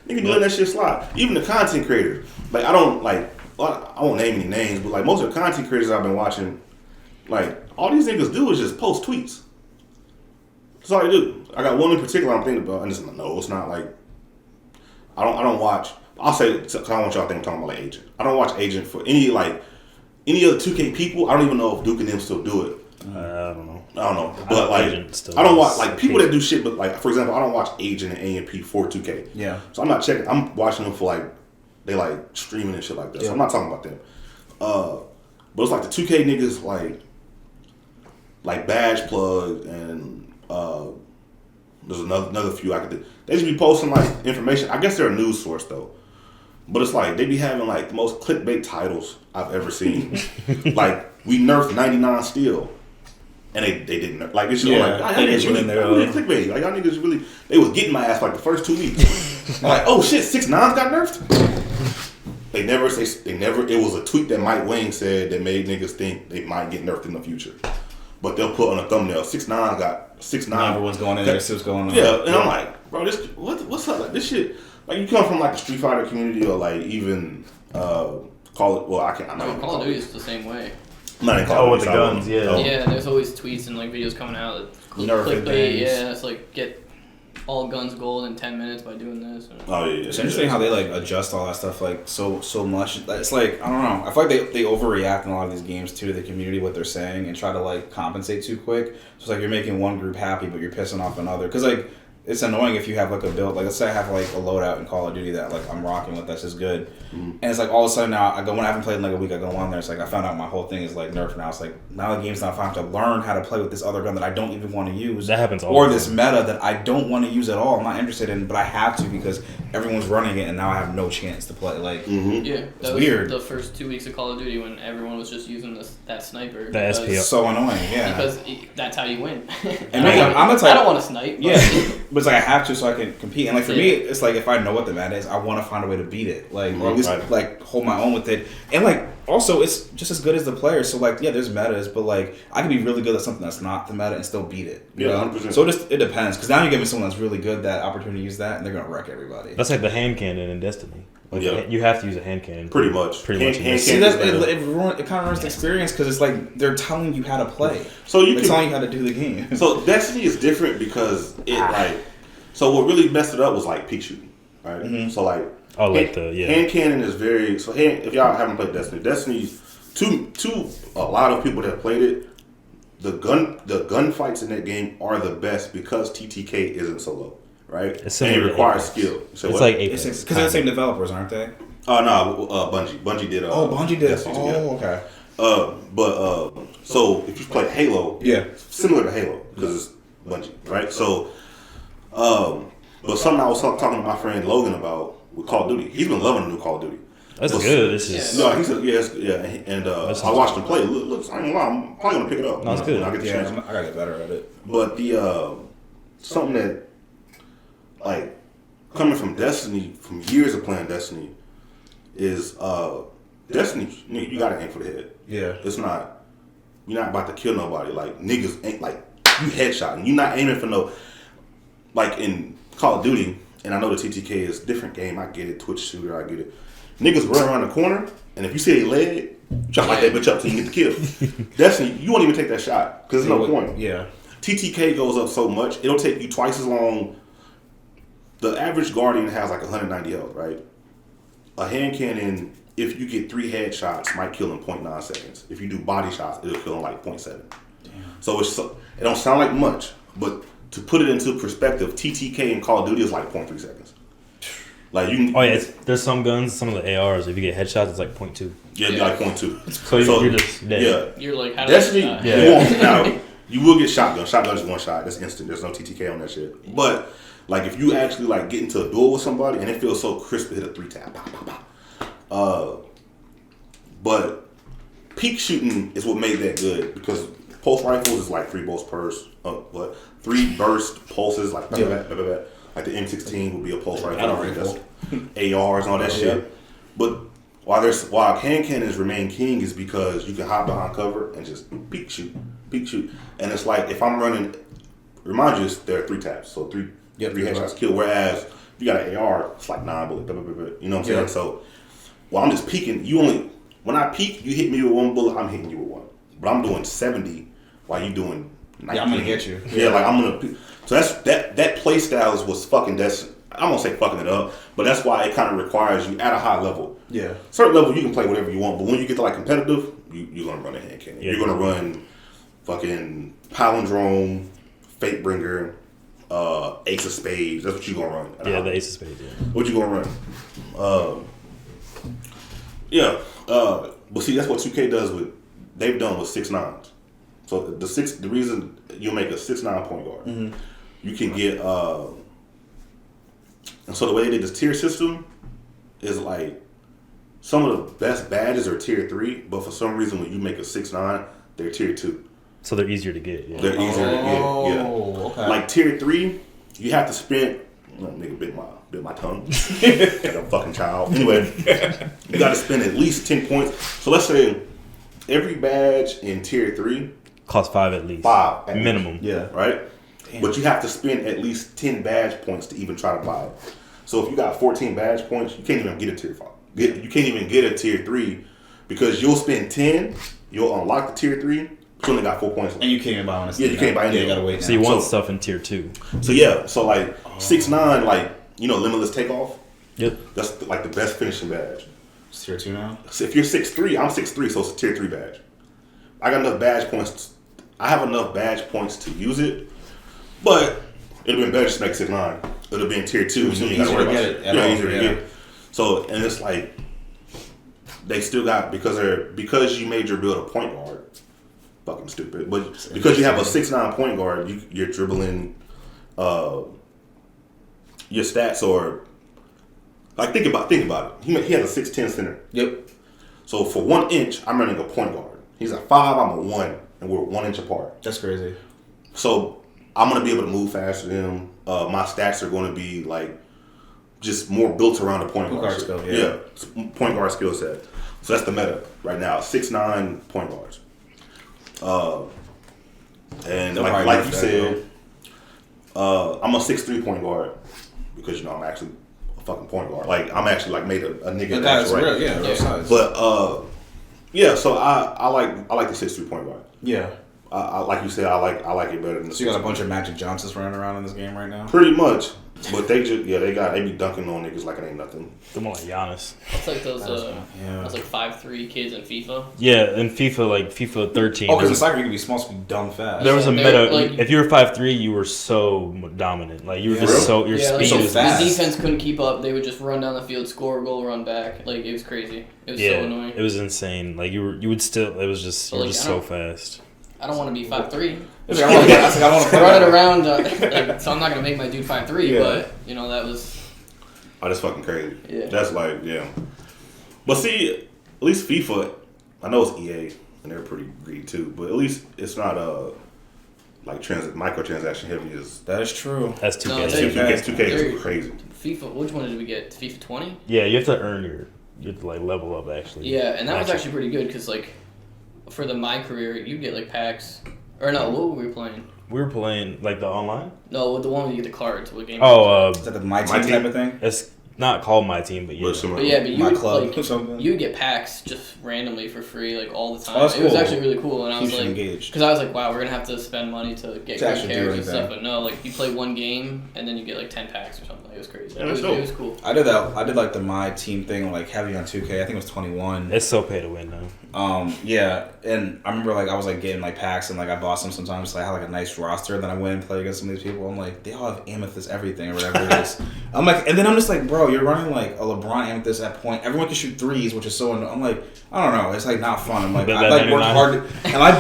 Nigga, you let that shit slide. Even the content creators. Like, I won't name any names, but like most of the content creators I've been watching, like, all these niggas do is just post tweets. That's all they do. I got one in particular I'm thinking about, and it's not like, I don't watch, I'll say, because I don't want y'all to think I'm talking about like Agent. I don't watch Agent for any other 2K people. I don't even know if Duke and them still do it. I don't know. But like, I don't watch like people that do shit. But like, for example, I don't watch Agent and AMP for 2K. Yeah. So I'm not checking. I'm watching them for like they like streaming and shit like that. So I'm not talking about them. But it's like the 2K niggas like Badge Plug and there's another few I could do. They just be posting like information. I guess they're a news source though. But it's like they be having like the most clickbait titles I've ever seen. Like we nerfed 99 Steel. And they didn't nerf. Like it's just like y'all niggas really clickbait. Like y'all niggas really they was getting my ass like the first 2 weeks. Like, oh shit, 6ix9ine got nerfed? They never it was a tweet that Mike Wang said that made niggas think they might get nerfed in the future. But they'll put on a thumbnail, 6ix9ine. Everyone's going in there, see what's going on. Yeah, and I'm like, bro, this what's up? Like this shit. Like you come from like the Street Fighter community or like even Call of Duty is the same way. With the guns, yeah. Yeah, there's always tweets and like videos coming out that clickbait. Yeah, it's like get all guns gold in 10 minutes by doing this. Oh yeah, it's interesting how they like adjust all that stuff like so much. It's like I don't know. I feel like they overreact in a lot of these games too to the community what they're saying and try to like compensate too quick. So it's like you're making one group happy but you're pissing off another because like. It's annoying if you have like a build, like let's say I have like a loadout in Call of Duty that like I'm rocking with, that's just good. And it's like all of a sudden now when I haven't played in like a week, I go on there, it's like I found out my whole thing is like nerfed now. It's like now the game's not fun. I have to learn how to play with this other gun that I don't even want to use. That happens all or the this time. meta that I don't want to use at all. I'm not interested in, but I have to because everyone's running it and now I have no chance to play. Like yeah, that was weird. The first 2 weeks of Call of Duty when everyone was just using that sniper. The SP. So annoying, yeah. Because that's how you win. And I'm the type. I don't want to snipe. Yeah, but it's like I have to so I can compete. And like for me, it's like if I know what the meta is, I want to find a way to beat it. Like or at least like hold my own with it. And like also it's just as good as the player. So like yeah, there's metas, but like I can be really good at something that's not the meta and still beat it. You know? 100%. So it depends because now you're giving someone that's really good that opportunity to use that, and they're gonna wreck everybody. That's like the hand cannon in Destiny. Like you have to use a hand cannon. Pretty much. See, that it kind of ruins the experience because it's like they're telling you how to play. So they're telling you how to do the game. So Destiny is different because it like. So what really messed it up was like peek shooting, right? Mm-hmm. So like. Hand cannon is very if y'all haven't played Destiny, Destiny's to a lot of people that have played it, the gunfights in that game are the best because TTK isn't solo, right? It's and it requires skill. So it's like Apex. Because they're the same developers, aren't they? Oh no, Bungie. Bungie did. Bungie did. Destiny, Okay. So if you play Halo, similar to Halo because it's Bungie, right? So, but something I was talking to my friend Logan about with Call of Duty. He's been loving the new Call of Duty. That's good. This is and I watched him play. Look, I ain't gonna lie, I'm probably gonna pick it up. No, it's good. I get the chance. I gotta get better at it. But the something that like coming from Destiny, from years of playing Destiny, is Destiny. You gotta aim for the head. Yeah, it's not. You're not about to kill nobody. Like niggas ain't like you headshotting. You're not aiming for no. Like in Call of Duty, and I know the TTK is a different game. I get it. Twitch shooter, I get it. Niggas run around the corner, and if you see a leg, you try to light that bitch up till you get the kill. Destiny, you won't even take that shot because there's no point. Yeah. TTK goes up so much, it'll take you twice as long. The average Guardian has like 190 health, right? A hand cannon, if you get 3 headshots, might kill in 0.9 seconds. If you do body shots, it'll kill in like 0.7. Damn. So it don't sound like much, but to put it into perspective, TTK in Call of Duty is like 0.3 seconds. Like you can, there's some guns, some of the ARs. If you get headshots, it's like 0.2. Yeah, it'd be like 0.2. So you're just dead. Yeah, you're like, how Destiny. Yeah. Now you will get shotgun. Shotgun is one shot. That's instant. There's no TTK on that shit. But like if you actually like get into a duel with somebody and it feels so crisp to hit a 3-tap. Pow, pow, pow. But peak shooting is what made that good because pulse rifles is like 3 bolts per. 3 burst pulses like. Like the M16 would be a pulse rifle. ARs and all that shit. But while hand cannons remain king is because you can hide behind cover and just peek shoot. And it's like if I'm running, remind you, there are 3 taps, so three headshots kill. Whereas if you got an AR, it's like 9 bullets. You know what I'm saying? So while I'm just peeking, when I peek, you hit me with 1 bullet, I'm hitting you with 1. But I'm doing 70 while you doing 19. Yeah, I'm gonna get you. Yeah, like I'm gonna. So that play style was fucking. I won't say fucking it up, but that's why it kind of requires you at a high level. Yeah. Certain level you can play whatever you want, but when you get to like competitive, you're gonna run a hand cannon. Yeah, you're gonna run fucking palindrome, Fatebringer, Ace of Spades. That's what you gonna run. Yeah, the Ace of Spades. Yeah. What you gonna run? But see, that's what 2K does they've done with 6.9s. So the reason you make a 6.9 point guard, you can get and so the way they did this tier system is like some of the best badges are tier 3, but for some reason when you make a 6.9, they're tier 2. So they're easier to get. Yeah. They're easier to get. Yeah. Okay. Like tier 3, you have to spend. Nigga bit my tongue like a fucking child. Anyway, you got to spend at least 10 points. So let's say every badge in tier 3 costs 5 at least. 5 at minimum. Least. Yeah. Right? Damn. But you have to spend at least 10 badge points to even try to buy it. So if you got 14 badge points, you can't even get a tier 5. You can't even get a tier 3 because you'll spend 10, you'll unlock the tier 3, but you only got 4 points left. And you can't even buy on Yeah, you can't buy anything. You gotta wait. So you want stuff in tier 2. So yeah, so like 6.9, like, Limitless Takeoff. Yep. That's like the best finishing badge. It's tier 2 now? So if you're 6'3", I'm 6'3", so it's a tier 3 badge. I got enough badge points. I have enough badge points to use it, but it'd have been better to make 6'9". It would have been tier 2. So you gotta get it. Yeah, easier to get. So, and it's like, they still got, because you made your build a point guard, fucking stupid, but because you have a 6'9" point guard, you're dribbling, your stats are, like, think about it. He has a 6'10" center. Yep. So for 1 inch, I'm running a point guard. He's a 5, I'm a 1, and we're 1 inch apart. That's crazy. So I'm gonna be able to move faster than him. My stats are gonna be like just more built around the point guard skill. Yeah, point guard skill set. So that's the meta right now. 6'9" point guards. And like you said, I'm a 6'3" point guard because I'm actually a fucking point guard. Like I'm actually like made a nigga that's right. Real, yeah, real size. But yeah, so I like the 6'3" point guard. Yeah. Like you said, I like it better than the. So you got a bunch of Magic Johnsons running around in this game right now. Pretty much, But they be dunking on niggas like it ain't nothing. They're more like Giannis. It's like those those like 5'3" kids in FIFA. Yeah, in FIFA, like FIFA 13. Oh, because in soccer you can be small, so you can be dumb fast. There was a They're, meta. like- If you were 5'3", you were so dominant. Like you were just so your speed so was fast. The defense couldn't keep up. They would just run down the field, score a goal, run back. Like it was crazy. It was so annoying. It was insane. Like you would still. It was just you were Like, just so fast. I don't want to be 5'3". I want to play Running around, so I'm not gonna make my dude 5'3", Yeah. but that was. Oh, that's fucking crazy. Yeah. That's like, But see, at least FIFA, I know it's EA and they're pretty greedy too, but at least it's not like microtransaction heavy as That is true. That's 2K. No, 2K is crazy. FIFA. Which one did we get? FIFA 20. Yeah, you have to earn you have to like level up actually. Yeah, and that was actually pretty good because like, for my career, you get like packs. Or no, what were we playing? We were playing like the online. No, the one where you get the cards. What game? Is that the My Team Team? type of thing? It's not called My Team, but yeah. But yeah, but you My would, club like, or something. you would get packs just randomly for free, like all the time. Oh, that's It was cool. actually really cool, and I was Keeps you like, engaged. because I was like, wow, we're gonna have to spend money to get To good actually do characters and anything. stuff. But no, like you play one game and then you get like 10 packs or something. It was crazy. Yeah, it, was, that's dope. it was cool. I did that. I did like the My Team thing, like heavy on 2K. I think it was 21. It's so pay to win now. Yeah, and I remember like I was like getting like packs and like I bought some sometimes. So I had like a nice roster. Then I went and played against some of these people. I'm like, they all have amethyst everything or whatever it is. I'm like, and then I'm just like, bro, you're running like a LeBron amethyst at point. Everyone can shoot threes, which is so. I'm like, I don't know. It's like not fun. I'm like, I like worked hard, and I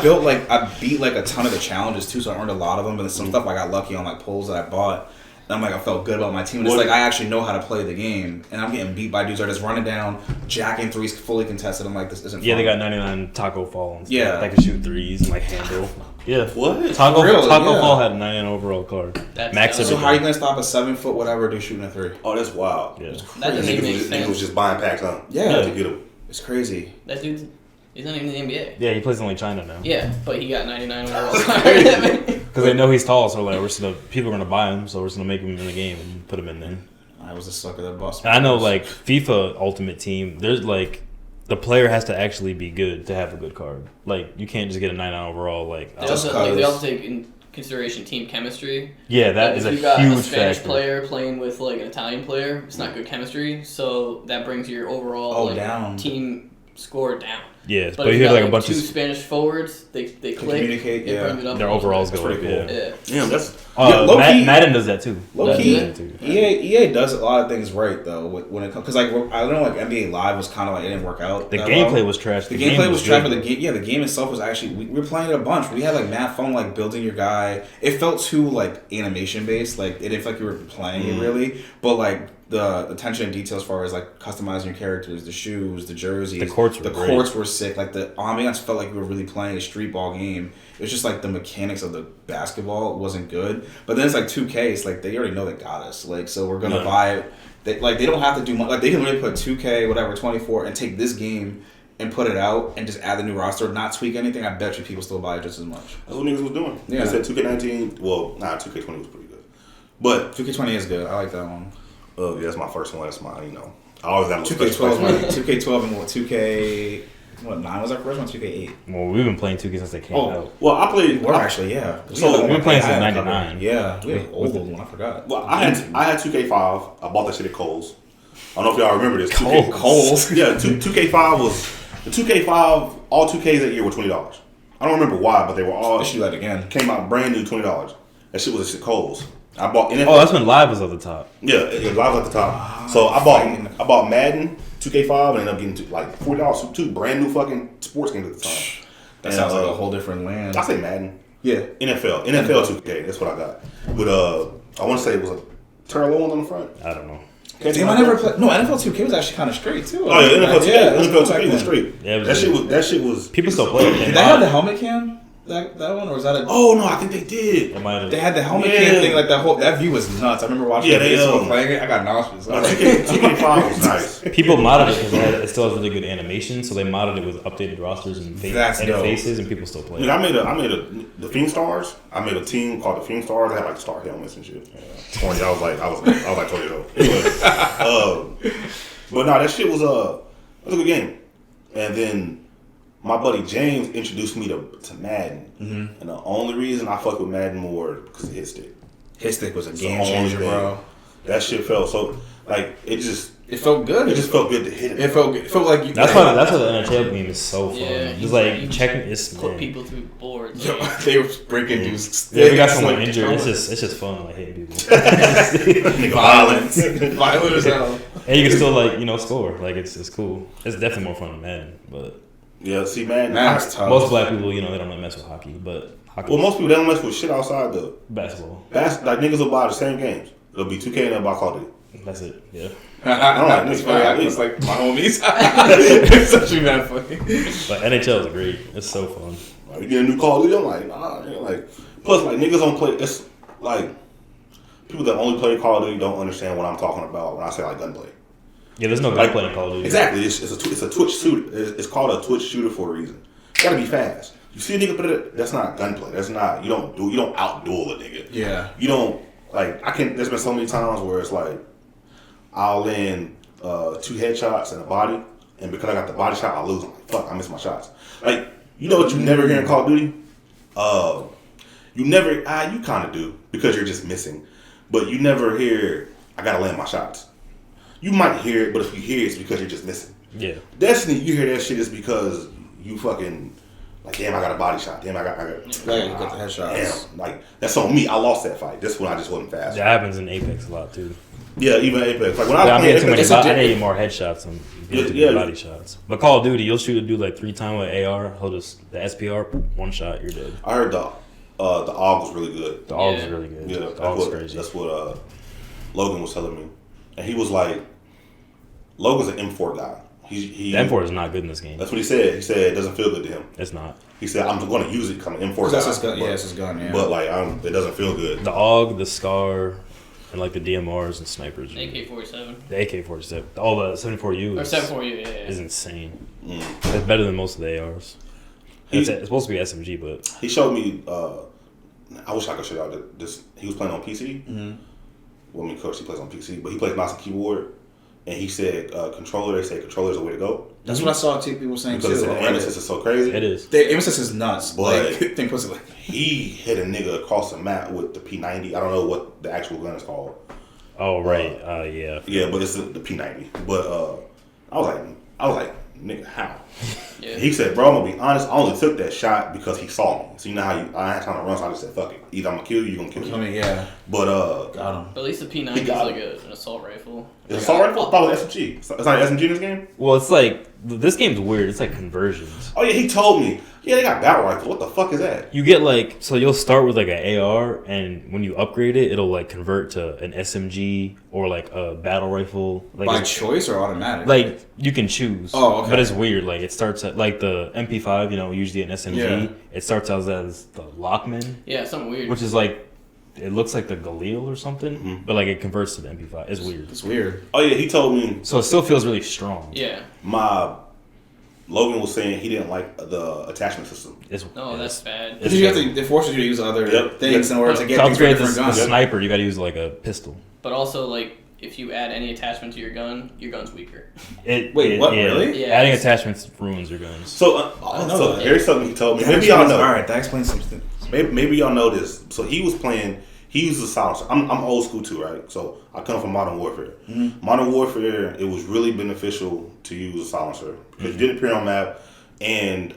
beat like a ton of the challenges too. So I earned a lot of them. But then some stuff I got lucky on like pulls that I bought. And I'm like, I felt good about my team. And it's like, I actually know how to play the game. And I'm getting beat by dudes that are just running down, jacking threes, fully contested. I'm like, this isn't fun. Yeah, they got 99 Taco Fall and stuff. Yeah. That can shoot threes and like handle. Yeah. What? Taco Really? Yeah. Fall had a 99 overall card. That's Max dope. So how are you going to stop a 7 foot whatever dude shooting a three? Oh, that's wild. Yeah. That doesn't even make Niggas was sense. just buying packs, huh? Yeah. To get them. It's crazy. That dude's, he's not even in the NBA. Yeah, he plays in like China now. Yeah, but he got 99 overall. Because they know he's tall, so like people are gonna buy him, so we're just gonna make him in the game and put him in there. I was a sucker that bust. And I know like FIFA Ultimate Team, there's like the player has to actually be good to have a good card. Like you can't just get a 99 overall. Like They also take in consideration team chemistry. yeah, that Like, is if a you got huge a Spanish factor. player playing with like an Italian player, it's not good chemistry, so that brings your overall down. team score down. Yeah, But but if you have got, like a bunch two of Spanish forwards, they click, communicate, it yeah. brings it up. their overalls go That's up. pretty Yeah. cool. Yeah. Damn, that's low-key- Madden does that too. Low Madden key, does that too. EA does a lot of things right though when it comes because like I don't know like NBA Live was kind of like it didn't work out. The that gameplay well. was trash. The gameplay was trash, good. but the game itself was actually we were playing it a bunch. We had like mad fun like building your guy. It felt too like animation based. Like it didn't feel like you were playing it really, but like the attention and detail as far as like customizing your characters, the shoes, the jerseys, The courts were great. courts were sick. Like the ambiance felt like we were really playing a street ball game. It was just like the mechanics of the basketball wasn't good. But then it's like 2K. It's like they already know they got us. Like so we're gonna buy it. They don't have to do much. Like they can really put 2K whatever 24 and take this game and put it out and just add the new roster, not tweak anything. I bet you people still buy it just as much. That's what niggas was doing. Yeah. They said 2K19. Well, 2K20 was pretty good. But 2K20 is good. I like that one. yeah, that's my first one. That's my, I always have a special 2K12, place. 2K12 and what? 2K. What 9 was our first one? 2K8. Well, we've been playing 2K since they came out. Well, I played. We're actually yeah. So, we've been playing since I had a 99. couple. Yeah, we have old one. I forgot. Well, I had 2K5. I bought that shit at Kohl's. I don't know if y'all remember this. Kohl's. Yeah, 2K5 was the 2K5. All 2Ks that year were $20. I don't remember why, but they were all I should do that again. came out brand new $20. That shit was at Kohl's. I bought NFL. Oh, that's when Live was at the top. Yeah, it was live at the top. So I bought Madden 2K5 and ended up getting like $40 for two brand new fucking sports games at the time. That sounds like a whole different land. I say Madden. Yeah. NFL 2K. That's what I got. With I want to say it was a Turlo one on the front. I don't know. Damn, I never played. No, NFL 2K was actually kind of straight too. Oh yeah, NFL 2K. Yeah, NFL back 2K was then. straight. Yeah, it was that shit was. People still play it. Did they have the helmet cam? That one, or was that a? Oh no, I think they did. It might have. They had the helmet cam thing, like that view was nuts. I remember watching playing it. I got nauseous. 2K5 was nice. People modded it because it still has really good animation, so they modded it with updated rosters and faces, and people still play it. I made the Fiend Stars. I made a team called the Fiend Stars. They had like star helmets and shit. Yeah. 20. I was like 20 years old. Anyway, but no, that shit was a good game. And then my buddy James introduced me to Madden, and the only reason I fuck with Madden more because of his stick. His stick was a It's game the only changer, thing. bro. That shit felt so like it felt good. It just felt good to hit it. It felt good. It felt like you. That's why the NHL game is so fun. Yeah, Just like checking, it's put people through boards. Yo, they were breaking dudes. Yeah, we got someone injured. It's just fun, like hitting people. Violence, violent as hell. And you can still score. Like it's cool. It's definitely more fun than Madden, but Yeah, see, man, that's tough. most black people, they don't like mess with hockey, but hockey. Well, most people they don't mess with shit outside the basketball. Like niggas will buy the same games. It'll be 2K and they'll buy Call of Duty. That's it. Yeah. It's funny. It's like my homies. It's actually mad funny. But NHL is great. It's so fun. Like, you get a new Call of Duty, I'm like, nah. Like, plus, like niggas don't play. It's like people that only play Call of Duty don't understand what I'm talking about when I say like gunplay. Yeah, there's no gunplay in Call of Duty. Exactly. It's a Twitch shooter. It's called a Twitch shooter for a reason. You gotta be fast. You see a nigga put it. That's not gunplay. That's not. You don't outduel a nigga. Yeah. You don't like. There's been so many times where it's like I'll land 2 headshots and a body, and because I got the body shot, I lose. I'm like, fuck, I missed my shots. Like, you know what you never hear in Call of Duty? You kind of do because you're just missing, but you never hear I gotta land my shots. You might hear it, but if you hear it, it's because you're just missing. Yeah. Destiny, you hear that shit is because you fucking like, damn, I got a body shot. Damn, I got you got the headshots. Damn, like that's on me. I lost that fight. This one I just wasn't fast. That happens in Apex a lot too. Yeah, even Apex. Like when I was I'm playing getting Apex, I need more headshots than Yeah. body shots. But Call of Duty, you'll shoot a dude like 3 times with AR. He'll just the SPR, one shot, you're dead. I heard the AUG was really good. The AUG is really good. Yeah, the AUG is crazy. That's what Logan was telling me, and he was like, Logan's an M4 guy. The M4 is not good in this game. That's what he said. He said it doesn't feel good to him. It's not. He said I'm going to use it because I'm an M4 guy. That's his gun. Yeah, it's his gun. Yeah. But like, it doesn't feel good. The AUG, the SCAR, and like the DMRs and snipers. AK-47. The AK-47. All the 74U. Or 74U, yeah. Is insane. It's better than most of the ARs. It's supposed to be SMG, but he showed me. I wish I could show out this. He was playing on PC. Mm-hmm. Well, of course he plays on PC, but he plays mouse and keyboard. And he said controller. They say controller is the way to go. That's what I saw people saying because too. The aim assist is so crazy. It is. The aim assist is nuts. But think pussy like he hit a nigga across the map with the P90. I don't know what the actual gun is called. Oh right, yeah. Yeah, but it's the P90. But I was like, nigga, how? Yeah. He said, bro, I'm gonna be honest. I only took that shot because he saw me. So you know how I had time to run, so I just said, fuck it. Either I'm gonna kill you, you're gonna kill me. I mean, yeah. But got him. But at least the P90 is like an assault rifle. It's assault rifle? I thought it was SMG. It's not an SMG in this game? Well, it's like this game's weird. It's like conversions. Oh yeah, he told me. Yeah, they got battle rifles. What the fuck is that? You get like, so you'll start with like an AR, and when you upgrade it, it'll like convert to an SMG or like a battle rifle. Like by choice or automatic? Like you can choose. Oh, okay. But it's weird. Like it starts at like the MP5, usually an SMG. Yeah. It starts out as the Lockman. Yeah, something weird. Which is like, it looks like the Galil or something, but like it converts to the MP5. It's weird. It's weird. Oh yeah, he told me. So it still feels really strong. Yeah. Logan was saying he didn't like the attachment system. That's bad. It forces you to use other things in order to get things for different guns. The sniper, you got to use like a pistol. But also, like, if you add any attachment to your gun's weaker. Really? Yeah. Adding attachments ruins your guns. So here's something he told me. Maybe y'all know. All right, that explains something. Maybe y'all know this. So he was playing. He used a silencer. I'm old school too, right? So I come from Modern Warfare. Mm-hmm. Modern Warfare, it was really beneficial to use a silencer because you didn't appear on map, and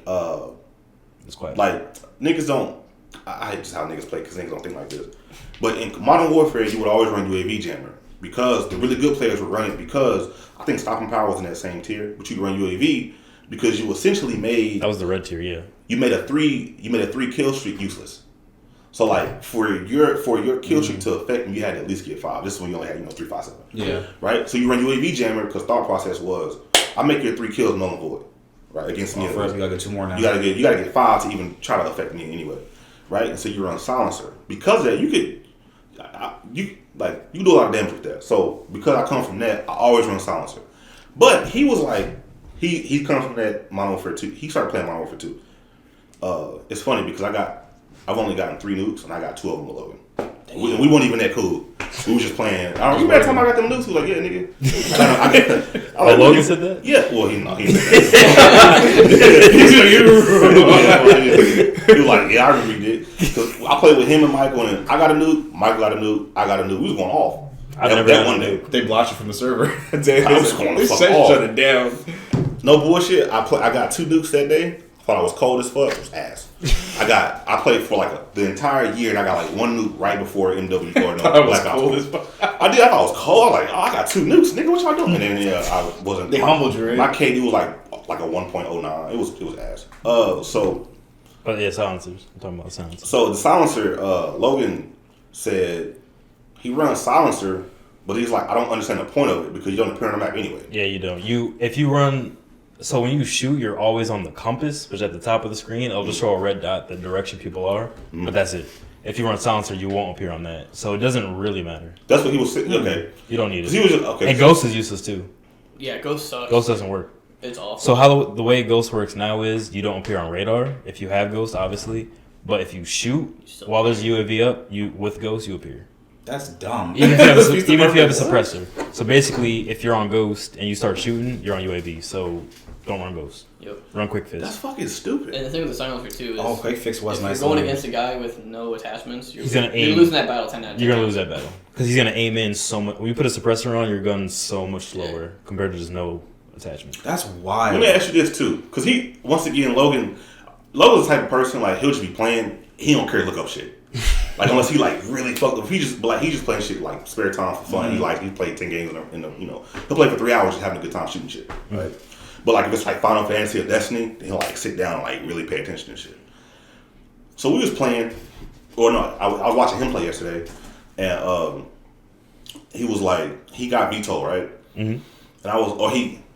it's quite like niggas don't. I hate just how niggas play because niggas don't think like this. But in Modern Warfare, you would always run UAV jammer because the really good players would run it because I think stopping power was in that same tier, but you could run UAV because you essentially made that was the red tier, yeah. You made a 3 kill streak useless. So like for your kill streak to affect you had to at least get 5. This is when you only had 3, 5, 7. Yeah. Right. So you run UAV jammer because thought process was I make your 3 kills null and void. Right against me. First, you gotta get 2 more now. You gotta get 5 to even try to affect me anyway. Right. And so you run silencer because of that you could you do a lot of damage with that. So because I come from that, I always run silencer. But he was like he comes from that Modern Warfare 2. He started playing Modern Warfare 2. It's funny because I've only gotten 3 nukes and I got 2 of them with Logan. We weren't even that cool. We was just playing. I remember that time I got them nukes. He was like, "Yeah, nigga." Logan said that? Yeah. Well, he was like, "Yeah, I remember he did." Because I played with him and Michael, and I got a nuke. Michael got a nuke. I got a nuke. We was going off. I've never that done one day. They blocked you from the server. They was going to fuck said off. shut it down. No bullshit. I got 2 nukes that day. Thought I was cold as fuck. It was ass. I played for like the entire year, and I got like 1 nuke right before MW4. I was cold as fuck. I did. I thought I was cold. I was like, I got 2 nukes, nigga. What y'all doing? And then I wasn't. They humbled you, right? My KD was like a 1.09. It was ass. But yeah, silencers. I'm talking about silencers. So the silencer, Logan said he runs silencer, but he's like, I don't understand the point of it because you don't appear on the map anyway. Yeah, you don't. If you run, so when you shoot, you're always on the compass, which is at the top of the screen. It'll just show a red dot the direction people are, but that's it. If you run silencer, you won't appear on that, so it doesn't really matter. That's what he was saying. Okay, you don't need it. He was just, okay, and Ghost is useless too. Yeah, Ghost sucks. Ghost doesn't work. It's awful. So how the way Ghost works now is you don't appear on radar if you have Ghost, obviously. But if you shoot while there's UAV up, with Ghost you appear. That's dumb. Even if you have a suppressor. So basically, if you're on Ghost and you start shooting, you're on UAV. So don't run Ghost. Yep. Run Quick Fix. That's fucking stupid. And the thing with the silencer too is, Quick Fix was if nice. you're going against a guy with no attachments, you're aim. losing that battle 10 out of 10. You're gonna lose that battle because he's gonna aim in so much. When you put a suppressor on, your gun's so much slower compared to just no attachment. That's wild. Let me ask you this too, because once again, Logan's the type of person like he'll just be playing. He don't care to look up shit. Like unless he like really fucked up. He just playing shit like spare time for fun. He played 10 games in the he'll play for 3 hours just having a good time shooting shit. Right. But like if it's like Final Fantasy or Destiny, then he'll like sit down and like really pay attention to shit. So we was playing, or no, I was watching him play yesterday, and he was like he got vetoed, right? Mm-hmm. And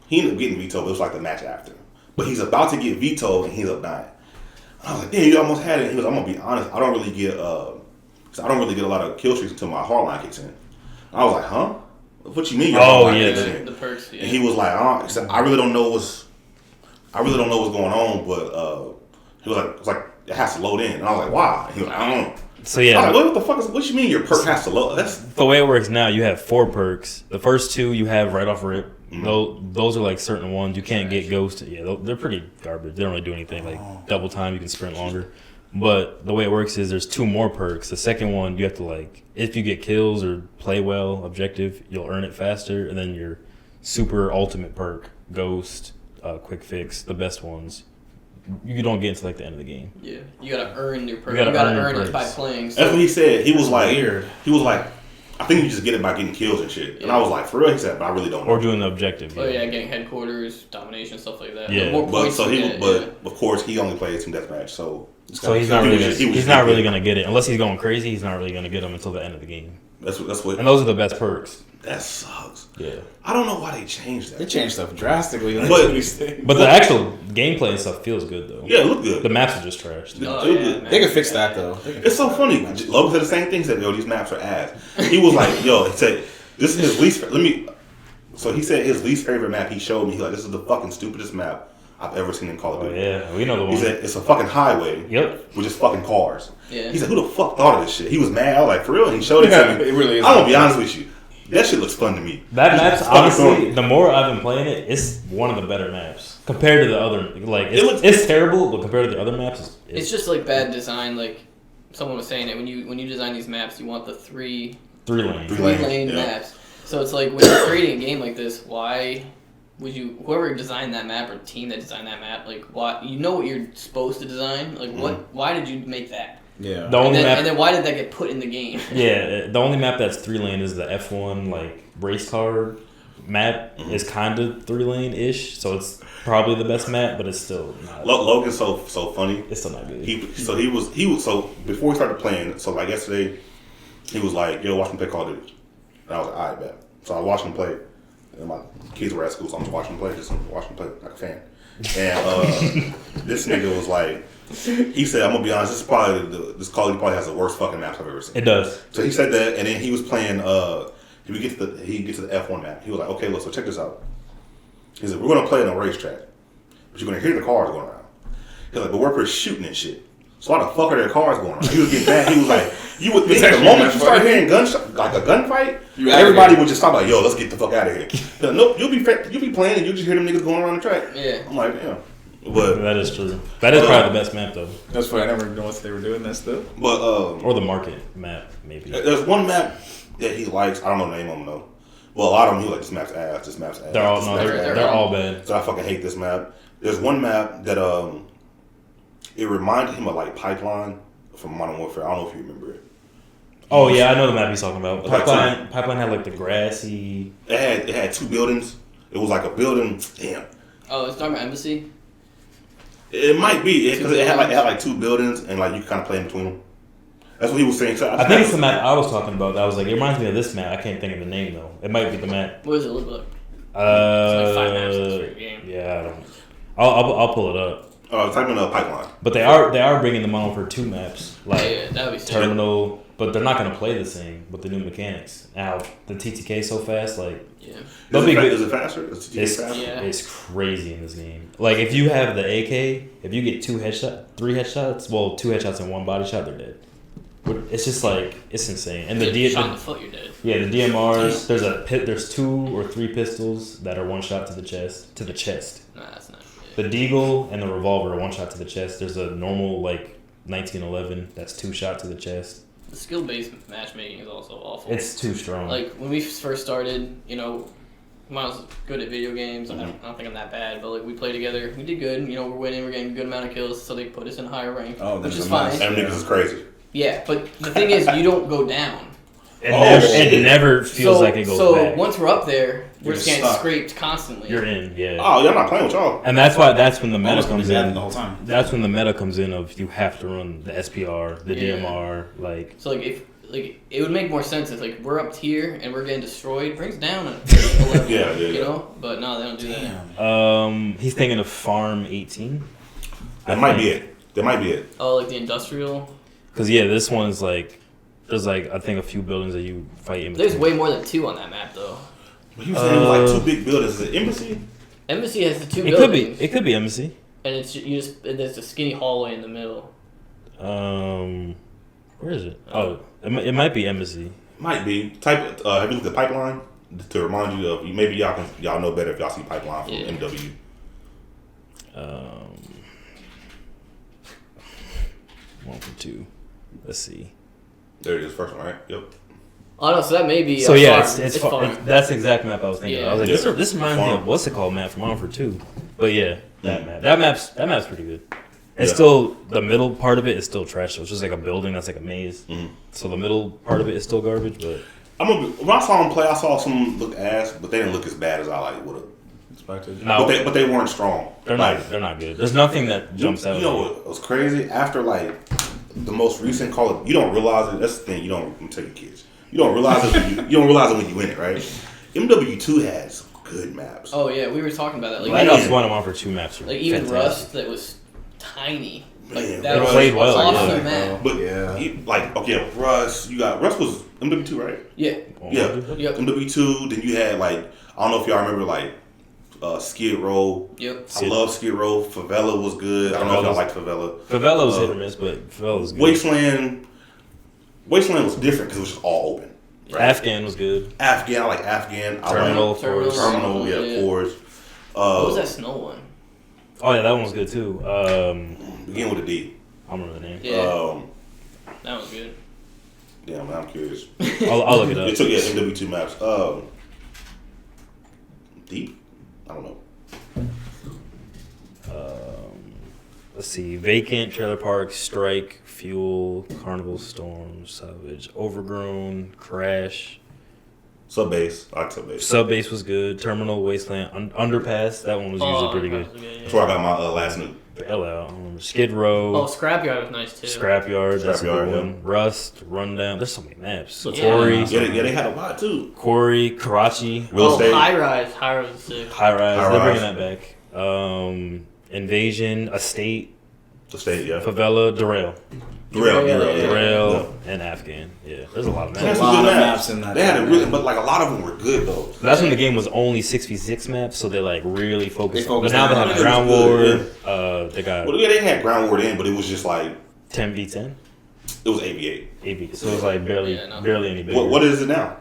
he ended up getting vetoed. But it was like the match after, but he's about to get vetoed and he's up dying. I was like, damn, you almost had it. He was, I'm gonna be honest, I don't really get a lot of kill streaks until my hard line kicks in. I was like, huh? What you mean? Your hard line kicks in? The perks. Yeah. And he was like, I really don't know what's going on, but he was like, it's like it has to load in, and I was like, why? And he was like, I don't know. So yeah, I was like, what the fuck what you mean your perk has to load? That's the way it works now. You have 4 perks. The first 2 you have right off rip. Those are like certain ones you can't get ghosted. Yeah, they're pretty garbage. They don't really do anything. Like double time, you can sprint longer. But the way it works is there's 2 more perks. The second one you have to like if you get kills or play well, objective, you'll earn it faster. And then your super ultimate perk, ghost, quick fix, the best ones. You don't get into like the end of the game. Yeah, you gotta earn your perk. You gotta earn perks. it by playing. So. That's what he said. He was like, weird. He was like, I think you just get it by getting kills and shit. And I was like, for real? He said, but I really don't know. Or doing the objective. Oh yeah, getting headquarters, domination, stuff like that. Yeah. The more points of course he only plays team deathmatch, so he's not really gonna get it unless he's going crazy. He's not really gonna get them until the end of the game. That's what. And those are the best perks. That sucks. Yeah. I don't know why they changed that. They changed stuff drastically. But the actual gameplay and stuff feels good though. Yeah, it looked good. The maps are just trash. They can fix that though. It's so funny. Logan said the same thing. He said, "Yo, these maps are ass." He was like, "Yo," he said, "This is his least." So he said his least favorite map. He showed me. He's like, "This is the fucking stupidest map I've ever seen in Call of Duty." Yeah, we know the one. He said, "It's a fucking highway." Yep. With just fucking cars. Yeah. He said, "Who the fuck thought of this shit?" He was mad. I was like, "For real?" And he showed it to me. It really is. I'm gonna be honest with you. That shit looks fun to me. That map's honestly, the more I've been playing it, it's one of the better maps compared to the other. Like it's terrible, but compared to the other maps, it's just like bad design. Like someone was saying it when you design these maps, you want the three lane maps. So it's like when you're creating a game like this, why would you? Whoever designed that map or the team that designed that map, like why you know what you're supposed to design? Like why did you make that? Yeah. And then why did that get put in the game? Yeah, the only map that's 3 lane is the F1 like race car map is kind of 3 lane ish, so it's probably the best map, but it's still not. Logan's so funny. It's still not good. He was so before we started playing. So like yesterday, he was like, "Yo, watch him play Call of Duty." And I was like, "Alright, bet." So I watched him play. And my kids were at school, so I'm just watching him play. Just watching him play like a fan. And this nigga was like. He said, "I'm gonna be honest. This is probably this Call of Duty probably has the worst fucking maps I've ever seen." It does. So he said that, and then he was playing. He gets to the F1 map. He was like, "Okay, look. So check this out." He said, "We're gonna play in a racetrack, but you're gonna hear the cars going around." He's like, "But we're pretty shooting and shit. So why the fuck are there cars going around?" He was getting mad. He was like, "You would think the moment you start hearing gunshot, like a gunfight, everybody would just stop like, yo, let's get the fuck out of here." Like, nope, you'll be playing and you just hear them niggas going around the track. Yeah. I'm like, yeah. But that is true. That is probably the best map though. That's funny. I never noticed they were doing that stuff. But or the market map maybe. There's one map that he likes. I don't know the name of them though. Well, a lot of them he like this map's ass. This map's ass. They're all this no, map's they're, ass. they're all bad. So I fucking hate this map. There's one map that it reminded him of like Pipeline from Modern Warfare. I don't know if you remember it. Oh yeah, I know the map he's talking about. Like Pipeline had like the grassy. It had 2 buildings. It was like a building. Damn. Oh, it's talking about Embassy. It might be because it had like 2 buildings and like you kind of play in between them. That's what he was saying. So I think it's the map I was talking about. I was like, it reminds me of this map. I can't think of the name though. It might be the map. What does it look like? It's like 5 maps in this game. Yeah, I don't. I'll pull it up. Type in Pipeline. But they are bringing them on for 2 maps, like Yeah, that would be sick. Terminal. But they're not gonna play the same with the new mechanics. Now the TTK so fast, like Yeah. they'll be good. Is it faster? Is it faster? Yeah. It's crazy in this game. Like if you have the AK, if you get 3 headshots, well 2 headshots and 1 body shot, they're dead. It's just like it's insane. And the shot in the foot, you're dead. Yeah, the DMRs. There's 2 or 3 pistols that are 1 shot to the chest. Nah, that's not The Deagle and the revolver are 1 shot to the chest. There's a normal like 1911 that's 2 shot to the chest. The skill-based matchmaking is also awful. It's too strong. Like, when we first started, you know, I was good at video games. I don't think I'm that bad, but, like, we played together. We did good. You know, we're winning. We're getting a good amount of kills, so they put us in higher rank, which is fine. Them niggas is crazy. Yeah, but the thing is, you don't go down. It never feels like it goes back. So, once we're up there, we're You're just getting stuck. scraped constantly. You're in, yeah. Oh, yeah, I'm not playing with y'all. And that's when the meta Almost comes been in. the whole time. That's when the meta comes in of you have to run the SPR, the Yeah. DMR, like. So, like, it would make more sense if, like, we're up tier and we're getting destroyed. Brings down a level, Yeah. you know? But no, they don't do that. He's thinking of Farm 18. That might be it. Oh, like the industrial? Because, yeah, this one's like. There's like, I think, a few buildings that you fight in between. There's way more than 2 on that map, though. He was saying it was like 2 big buildings. Is it Embassy? Embassy has the 2 It buildings. could be Embassy. And there's a skinny hallway in the middle. Where is it? Oh, it might be Embassy. Might be. Have you looked at Pipeline? To remind you of, maybe y'all know better if y'all see Pipeline from MW. 1 for 2. Let's see. There it is, first one, right? Yep. Oh no, so that may be. So yeah, farm. it's farm. that's the exact map I was thinking. Yeah. Of. I was like, Yeah. this reminds me of what's it called map from 1 for 2. But yeah, that map. That map's pretty good. It's still the middle part of it is still trash. So it's just like a building that's like a maze. Mm-hmm. So the middle part of it is still garbage. But When I saw them play, I saw some look ass, but they didn't look as bad as I like would have expected. No. But they weren't strong. they're not good. There's nothing that jumps out. You know what was crazy? After like the most recent Call of, you don't realize it. That's the thing. You don't tell your kids. You don't realize it. You don't realize it when you win it, right? MW2 has good maps. Oh yeah, we were talking about that. Like, Black Ops 1 and 1 for 2 maps are like even fantastic. Rust, that was tiny. Like Man, that Rust played well, awesome yeah. map. But Yeah. Russ. Russ was MW2, right? Yeah. Yeah. Yep. MW2. Then you had like, I don't know if y'all remember like Skid Row. Yep. I love Skid Row. Favela was good. I don't know if y'all liked Favela. Favela was hit or miss, but Favela was good. Wasteland was different because it was just all open. Right? Afghan was good. Afghan, I like Afghan. Terminal, I like Forest. Terminal, Yeah. of course. What was that snow one? Oh yeah, that one was good too. Begin with a D. I don't remember the name. Yeah. That was good. Damn, I'm curious. I'll look it up. It took MW2 maps. Deep? I don't know. Let's see. Vacant, Trailer Park, Strike, Fuel, Carnival, Storm, Salvage, Overgrown, Crash. Subbase. I like Subbase. Subbase was good. Terminal, Wasteland, Underpass. That one was usually pretty good. That's where I got my last name. Skid Row. Oh, Scrapyard was nice too. Scrapyard, that's a good Scrapyard, one. Rust, Rundown. There's so many maps. Yeah. Quarry, Yeah, they had a lot too. Quarry, Karachi, Real estate. High Rise. High Rise was sick. High Rise. High They're Rise. bringing that back. Invasion, Estate, The state, yeah. Favela, Derail. Derail. And Afghan. Yeah, there's a lot of They had maps. some lot good of maps. maps in that They had a game, really, man. but like a lot of them were good though. That's when the game was only 6v6 maps, so they like really focused. But focused now they on have it. Ground It was War. They got Well, yeah, they had ground war in, but it was just like 10v10. it was AV8. AB. So it was like barely Yeah, no. barely any bigger. What is it now?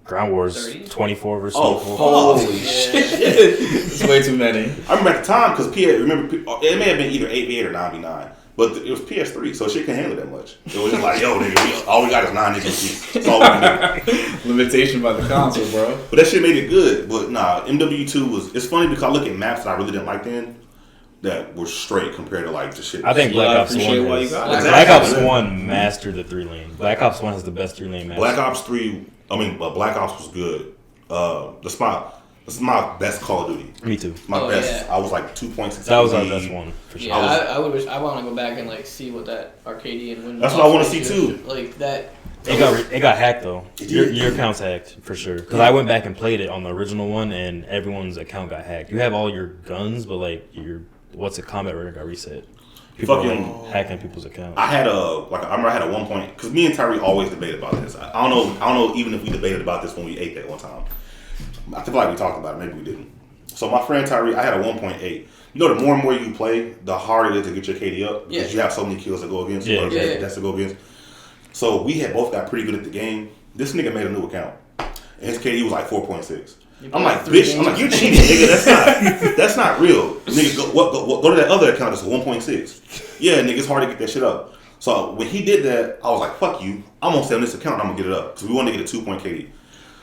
Ground Wars 30? 24 versus Oh, 24. holy Yeah. It's way too many. I remember at the time because PA. Remember, it may have been either 8v8 or 9v9. But it was PS3, so shit couldn't handle that much. It was just like, yo, nigga, all we got is 9 niggas. That's all we can do. Limitation by the console, bro. But that shit made it good. But nah, MW2 was. It's funny because I look at maps that I really didn't like then that were straight compared to like the shit. I think Black Ops 1 Black Ops 1 mastered the 3-lane. Black Ops 1 has the best 3-lane map. Black Ops 3. Black Ops was good. This is my best Call of Duty. Me too. My best. Yeah. I was like 2.6. That was our best one for sure. Yeah, I want to go back and like see what that arcade and win. That's what I want to see too. Like that. It got hacked though. Your account's hacked for sure. Because I went back and played it on the original one, and everyone's account got hacked. You have all your guns, but like your combat rating got reset. People are like hacking people's accounts. I remember I had a 1 point because me and Tyree always debate about this. I don't know even if we debated about this when we ate that one time. I feel like we talked about it. Maybe we didn't. So my friend Tyree, I had a 1.8. You know, the more and more you play, the harder it is to get your KD up because you have so many kills to go against. That's to go against. So we had both got pretty good at the game. This nigga made a new account, and his KD was like 4.6. I'm like, bitch. I'm like, you cheating, nigga. That's not real. Nigga, go to that other account. It's 1.6. Yeah, nigga, it's hard to get that shit up. So when he did that, I was like, fuck you. I'm gonna stay on this account. And I'm gonna get it up because we wanted to get a 2-point KD.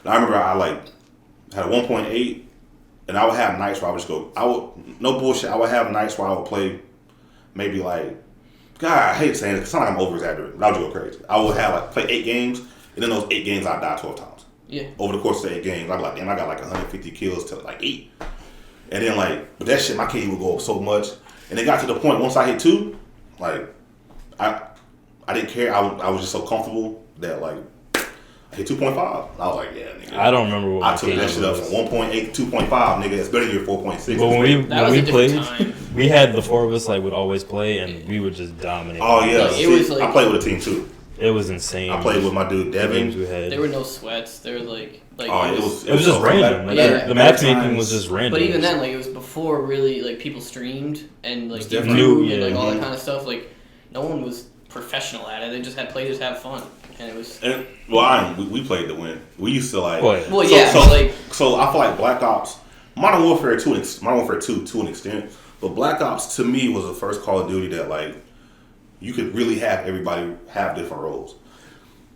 And I remember I had a 1.8, and I would have nights where I would just go. No bullshit. I would have nights where I would play maybe like, God, I hate saying it. It's not like I'm over exaggerating, but I would go crazy. I would have play 8 games, and then those 8 games I'd die 12 times. Yeah. Over the course of 8 games, I'd be like, damn, I got like 150 kills to like 8. And then but that shit, my KD would go up so much, and it got to the point once I hit 2, like I didn't care. I was just so comfortable that like. I hit 2.5. I was like, yeah, nigga. I don't remember what I took that shit up from 1.8 to 2.5, nigga. It's better than your 4.6. But when we played, we had the 4 of us would always play, and we would just dominate. Oh yeah, I played with a team too. It was insane. I played with my dude Devin. There were no sweats. There were like it was just random. The matchmaking was just random. But even then, it was before really people streamed and people knew and all that kind of stuff. Like no one was professional at it. They just had players have fun. And it was. We played to win. We used to like. Well, yeah. So I feel like Black Ops, Modern Warfare 2 to an extent, but Black Ops to me was the first Call of Duty that you could really have everybody have different roles.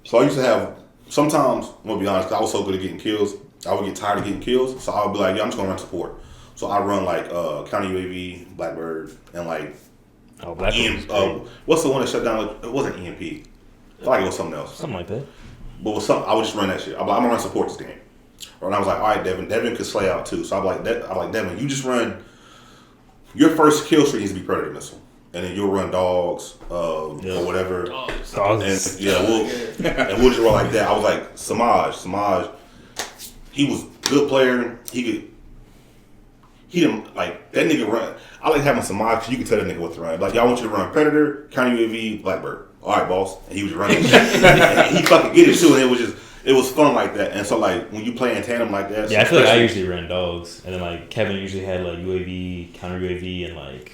So I used to have sometimes. I'm gonna be honest, I was so good at getting kills. I would get tired of getting kills, so I would be like, yeah, I'm just gonna run support. So I run counter UAV, Blackbird, and Blackbird. What's the one that shut down? It wasn't EMP. I feel like it was something else. Something like that. But with I would just run that shit. I'm gonna run support this game. And I was like, all right, Devin. Devin could slay out too. So I'm like, Devin, you just run. Your first kill streak needs to be Predator missile, and then you'll run dogs or whatever. Dogs. And we'll just run like that. I was like, Samaj. He was a good player. He didn't that nigga run. I like having Samaj because you can tell that nigga what to run. Like, y'all want you to run Predator, counter UAV, Blackbird. All right, boss. And he was running. And he fucking get it too. And it was fun like that. And so when you play in tandem like that. Yeah, I feel like I usually ran dogs, and then Kevin usually had UAV, counter UAV, and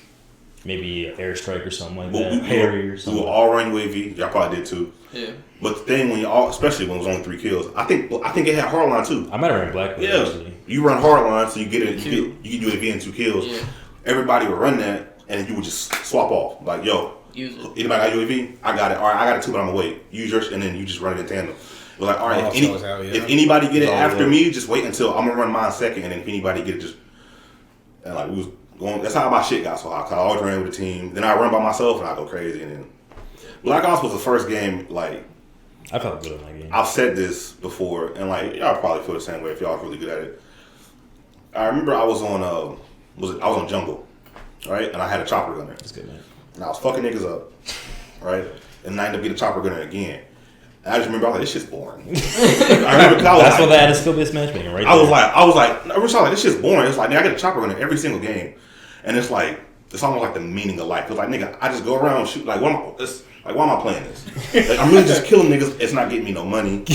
maybe an airstrike or something like that. Harry or something. We were all running UAV. Y'all probably did too. Yeah. But the thing especially when it was only 3 kills, I think it had hardline too. I might have ran Blackbird. Yeah. Actually. You run hardline, so you get it. You get UAV in 2 kills. Yeah. Everybody would run that, and then you would just swap off. Like, yo. Use it. Anybody got UAV? I got it. All right, I got it too, but I'm gonna wait. Use yours, and then you just run it in tandem. We're like, all right, if anybody get it after me, just wait until I'm gonna run mine second, and then if anybody get it, just and we was going. That's how my shit got so high. Cause I always ran with the team. Then I run by myself, and I go crazy. And then Black Ops was the first game. I felt good in that game. I've said this before, and y'all probably feel the same way if y'all are really good at it. I remember I was on Jungle, right, and I had a chopper gunner. That's good, man. And I was fucking niggas up, right? And I ended up being a chopper gunner again. And I just remember I was like, this shit's boring. I remember that's what that is skill-based matchmaking, right? I was like, this shit's boring. It's like, nigga, I get a chopper gunner every single game. And it's almost like the meaning of life. Cause nigga, I just go around and shoot. Why am I playing this? I'm really just killing niggas. It's not getting me no money.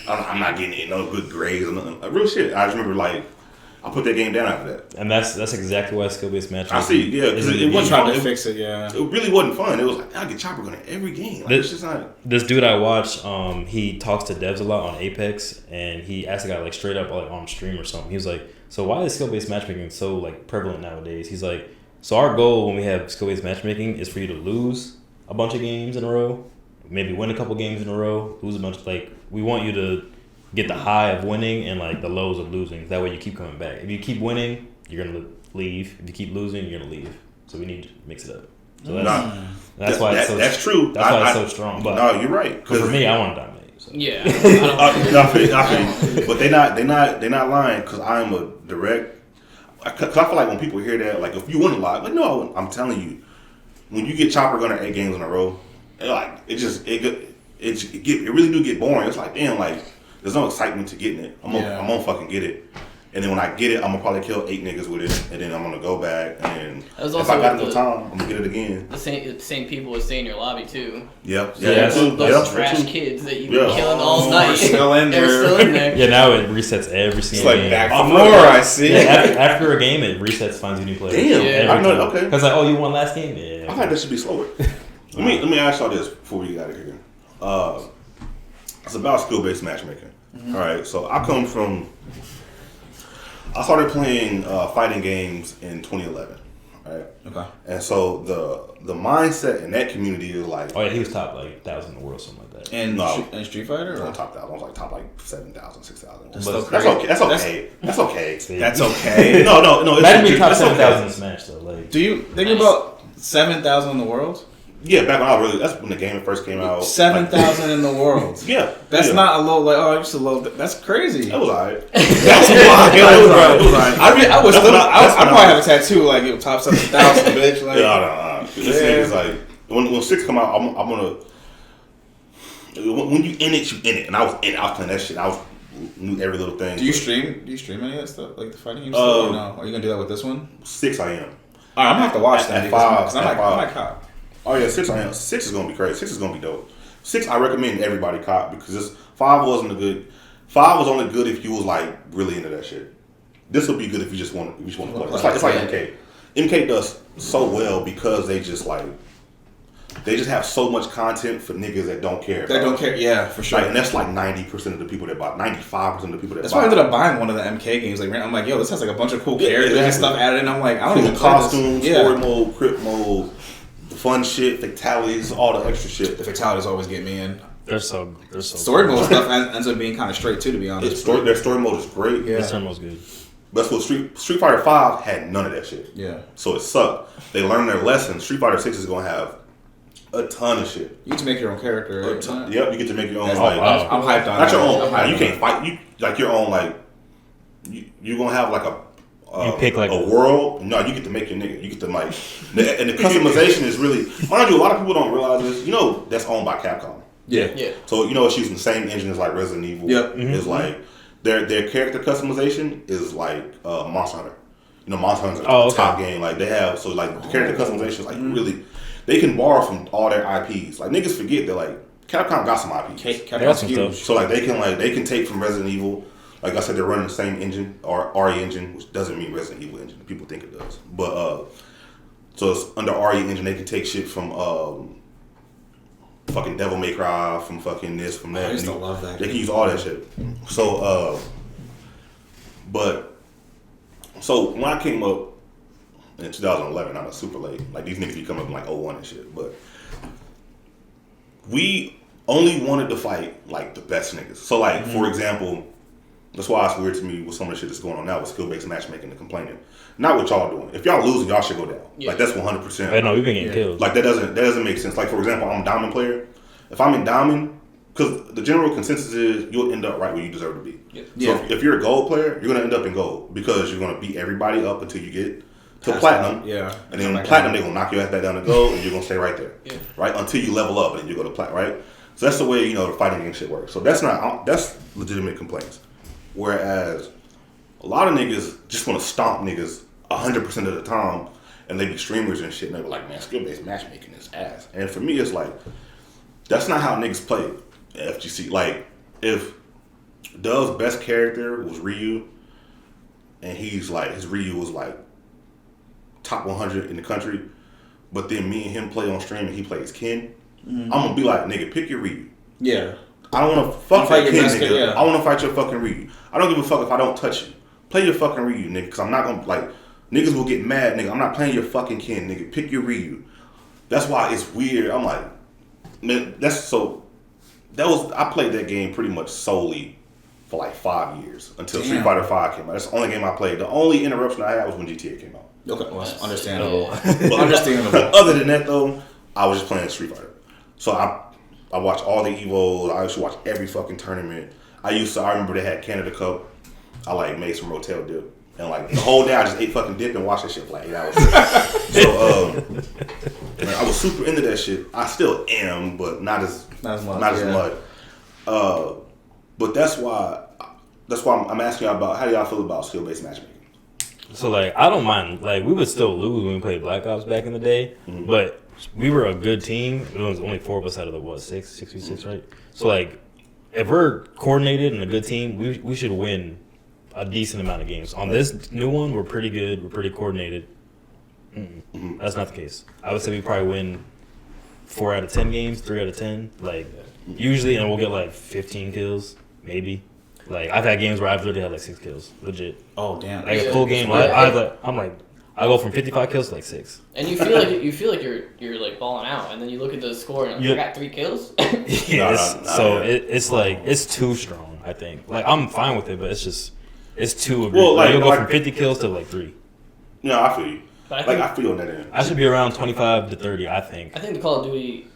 I'm not getting no good grades or nothing. Real shit. I just remember I put that game down after that. And that's exactly why skill-based matchmaking. I see, yeah. Because it wasn't trying to fix it, yeah. It really wasn't fun. It was I get chopper gunner every game. It's just not. This dude I watch, he talks to devs a lot on Apex, and he asked a guy straight up on stream or something. He was like, so why is skill-based matchmaking so prevalent nowadays? He's like, So our goal when we have skill-based matchmaking is for you to lose a bunch of games in a row, maybe win a couple games in a row, lose a bunch. Like we want you to get the high of winning and like the lows of losing. That way you keep coming back. If you keep winning, you're gonna leave. If you keep losing, you're gonna leave. So we need to mix it up. So that's why it's so, that's true. That's why it's so strong. But no, you're right. For me, I want to dominate. So. Yeah. But they're not lying because I'm a direct. Cause I feel like when people hear that, like if you win a lot, like no, I'm telling you, when you get Chopper Gunner 8 games in a row, it really do get boring. It's like damn, like there's no excitement to getting it. I'm gonna fucking get it. And then when I get it, I'm gonna probably kill 8 niggas with it, and then I'm gonna go back, and if I got enough time, I'm gonna get it again. The same people would stay in your lobby too. Yep. Those trash kids that you've been killing all night. Still in there. They're still in there. Yeah, now it resets every single game. It's like back for more. I see. Yeah, after a game, it resets, finds you new players. Damn. I know. Okay. Because like, you won last game. Yeah. I think that should be slower. let me ask y'all this before we get out of here. It's about skill-based matchmaking. Mm-hmm. All right. So I started playing fighting games in 2011, right? Okay. And so the mindset in that community is like... Oh, yeah, he was top, like, 1,000 in the world, something like that. And Street Fighter? Or? Top 1,000. I was like top, like, 7,000, 6,000. That's okay. That's okay. That's okay. No. Imagine being top 7,000 in Smash, though. Like, do you think about 7,000 in the world? Yeah, back when that's when the game first came out. 7,000 in the world. Yeah. That's not a low, just a low, that's crazy. That was alright. That's wild. It was alright. I'd probably have a tattoo, like, top 7,000, bitch. Like, no. This thing is like, when 6 come out, I'm gonna, when you in it, you in it. And I was in it. I was playing that shit. I knew every little thing. Do you stream any of that stuff? Like the fighting games? Or no? Are you gonna do that with this one? 6 I am. Alright, I'm gonna have to watch that. At 5. Because I'm like cop. Oh yeah, 6 I am. 6 is gonna be crazy. 6 is gonna be dope. 6 I recommend everybody cop because 5 wasn't a good. 5 was only good if you was like really into that shit. This will be good if you just want to play. It's like MK. MK does so well because they just have so much content for niggas that don't care. That don't care, yeah, for sure. Like, and that's like 90% of the people that buy, 95% of the people that that's buy. That's why I ended up buying one of the MK games. Like, I'm like, yo, this has like a bunch of cool characters and stuff added in. I'm like, I don't even costumes, story mode, crit mode, the fun shit, fatalities, all the extra shit. The fatalities always get me in. They're so story mode stuff ends up being kind of straight too, to be honest. Their story mode is great. Yeah, story mode's good. But that's what Street Fighter 5 had none of that shit. Yeah. So it sucked. They learned their lesson. Street Fighter 6 is gonna have a ton of shit. You get to make your own character, right? Yep, you get to make your own. I'm hyped on. Not your own. You can't fight. You like your own. Like you're gonna have like you pick like a world. No, you get to make your nigga. You get to like, and the customization is really. Mind you, a lot of people don't realize this. You know, that's owned by Capcom. Yeah. So it's using the same engine as like Resident Evil. Yep. It's like their character customization is like Monster Hunter. Monster Hunter's a top game. Like they have the character customization is like really. They can borrow from all their IPs. Like niggas forget that like Capcom got some IPs. Capcom's huge. So like they can take from Resident Evil. Like I said, they're running the same engine or RE engine, which doesn't mean Resident Evil engine. People think it does, but so it's under RE engine. They can take shit from fucking Devil May Cry, from fucking this, from that. I used to love that. They can use all that shit. So so when I came up in 2011, I'm super late. Like these niggas be coming up in like 01 and shit, but we only wanted to fight like the best niggas. So like for example. That's why it's weird to me with some of the shit that's going on now with skill-based matchmaking and complaining. Not what y'all doing. If y'all losing, y'all should go down. Yeah. Like that's 100%. I know we've been getting killed. Like that doesn't make sense. Like for example, I'm a diamond player. If I'm in diamond, because the general consensus is you'll end up right where you deserve to be. Yeah. So if you're a gold player, you're gonna end up in gold because you're gonna beat everybody up until you get to platinum. Yeah. And then platinum, they're gonna knock your ass back down to gold, and you're gonna stay right there. Yeah. Right until you level up, and then you go to platinum. Right. So that's the way the fighting game shit works. So that's legitimate complaints. Whereas a lot of niggas just want to stomp niggas 100% of the time, and they be streamers and shit, and they be like, man, skill-based matchmaking is ass. And for me, it's like, that's not how niggas play FGC. Like, if Dove's best character was Ryu, and his Ryu was like top 100 in the country, but then me and him play on stream and he plays Ken, I'm gonna be like, nigga, pick your Ryu. Yeah. I don't want to fuck that Ken, nigga. Yeah. I want to fight your fucking Ryu. I don't give a fuck if I don't touch you. Play your fucking Ryu, nigga, because I'm not gonna like. niggas will get mad, nigga. I'm not playing your fucking Ken, nigga. Pick your Ryu. That's why it's weird. I'm like, man, I played that game pretty much solely for like 5 years until Street Fighter 5 came out. That's the only game I played. The only interruption I had was when GTA came out. Okay, well, that's understandable. But Understandable. Other than that, though, I was just playing Street Fighter. So I watched all the Evos. I used to watch every fucking tournament. I remember they had Canada Cup. I like made some Rotel dip. And like the whole day I just ate fucking dip and watched that shit for like 8 hours. So man, I was super into that shit. I still am, but not as much. But that's why I'm asking y'all about how do y'all feel about skill based matchmaking? So like I don't mind. Like we would still lose when we played Black Ops back in the day, but we were a good team. It was only 4 of us out of the 6v6, right? So like if we're coordinated and a good team, we should win a decent amount of games. On this new one, we're pretty good. We're pretty coordinated. That's not the case. I would say we probably win 4 out of 10 games, 3 out of 10. Like usually, and we'll get like 15 kills, maybe. Like I've had games where I've literally had like 6 kills, legit. Oh damn! Like a full game, I go from 55 kills to like 6. And you feel like you're like balling out, and then you look at the score and I got 3 kills. It's like it's too strong. I think like I'm fine with it, but it's just. It's too aggressive. Well, like, you'll go from 50 kills to like 3. No, I feel you. I feel that in. I should be around 25 to 30, I think. I think the Call of Duty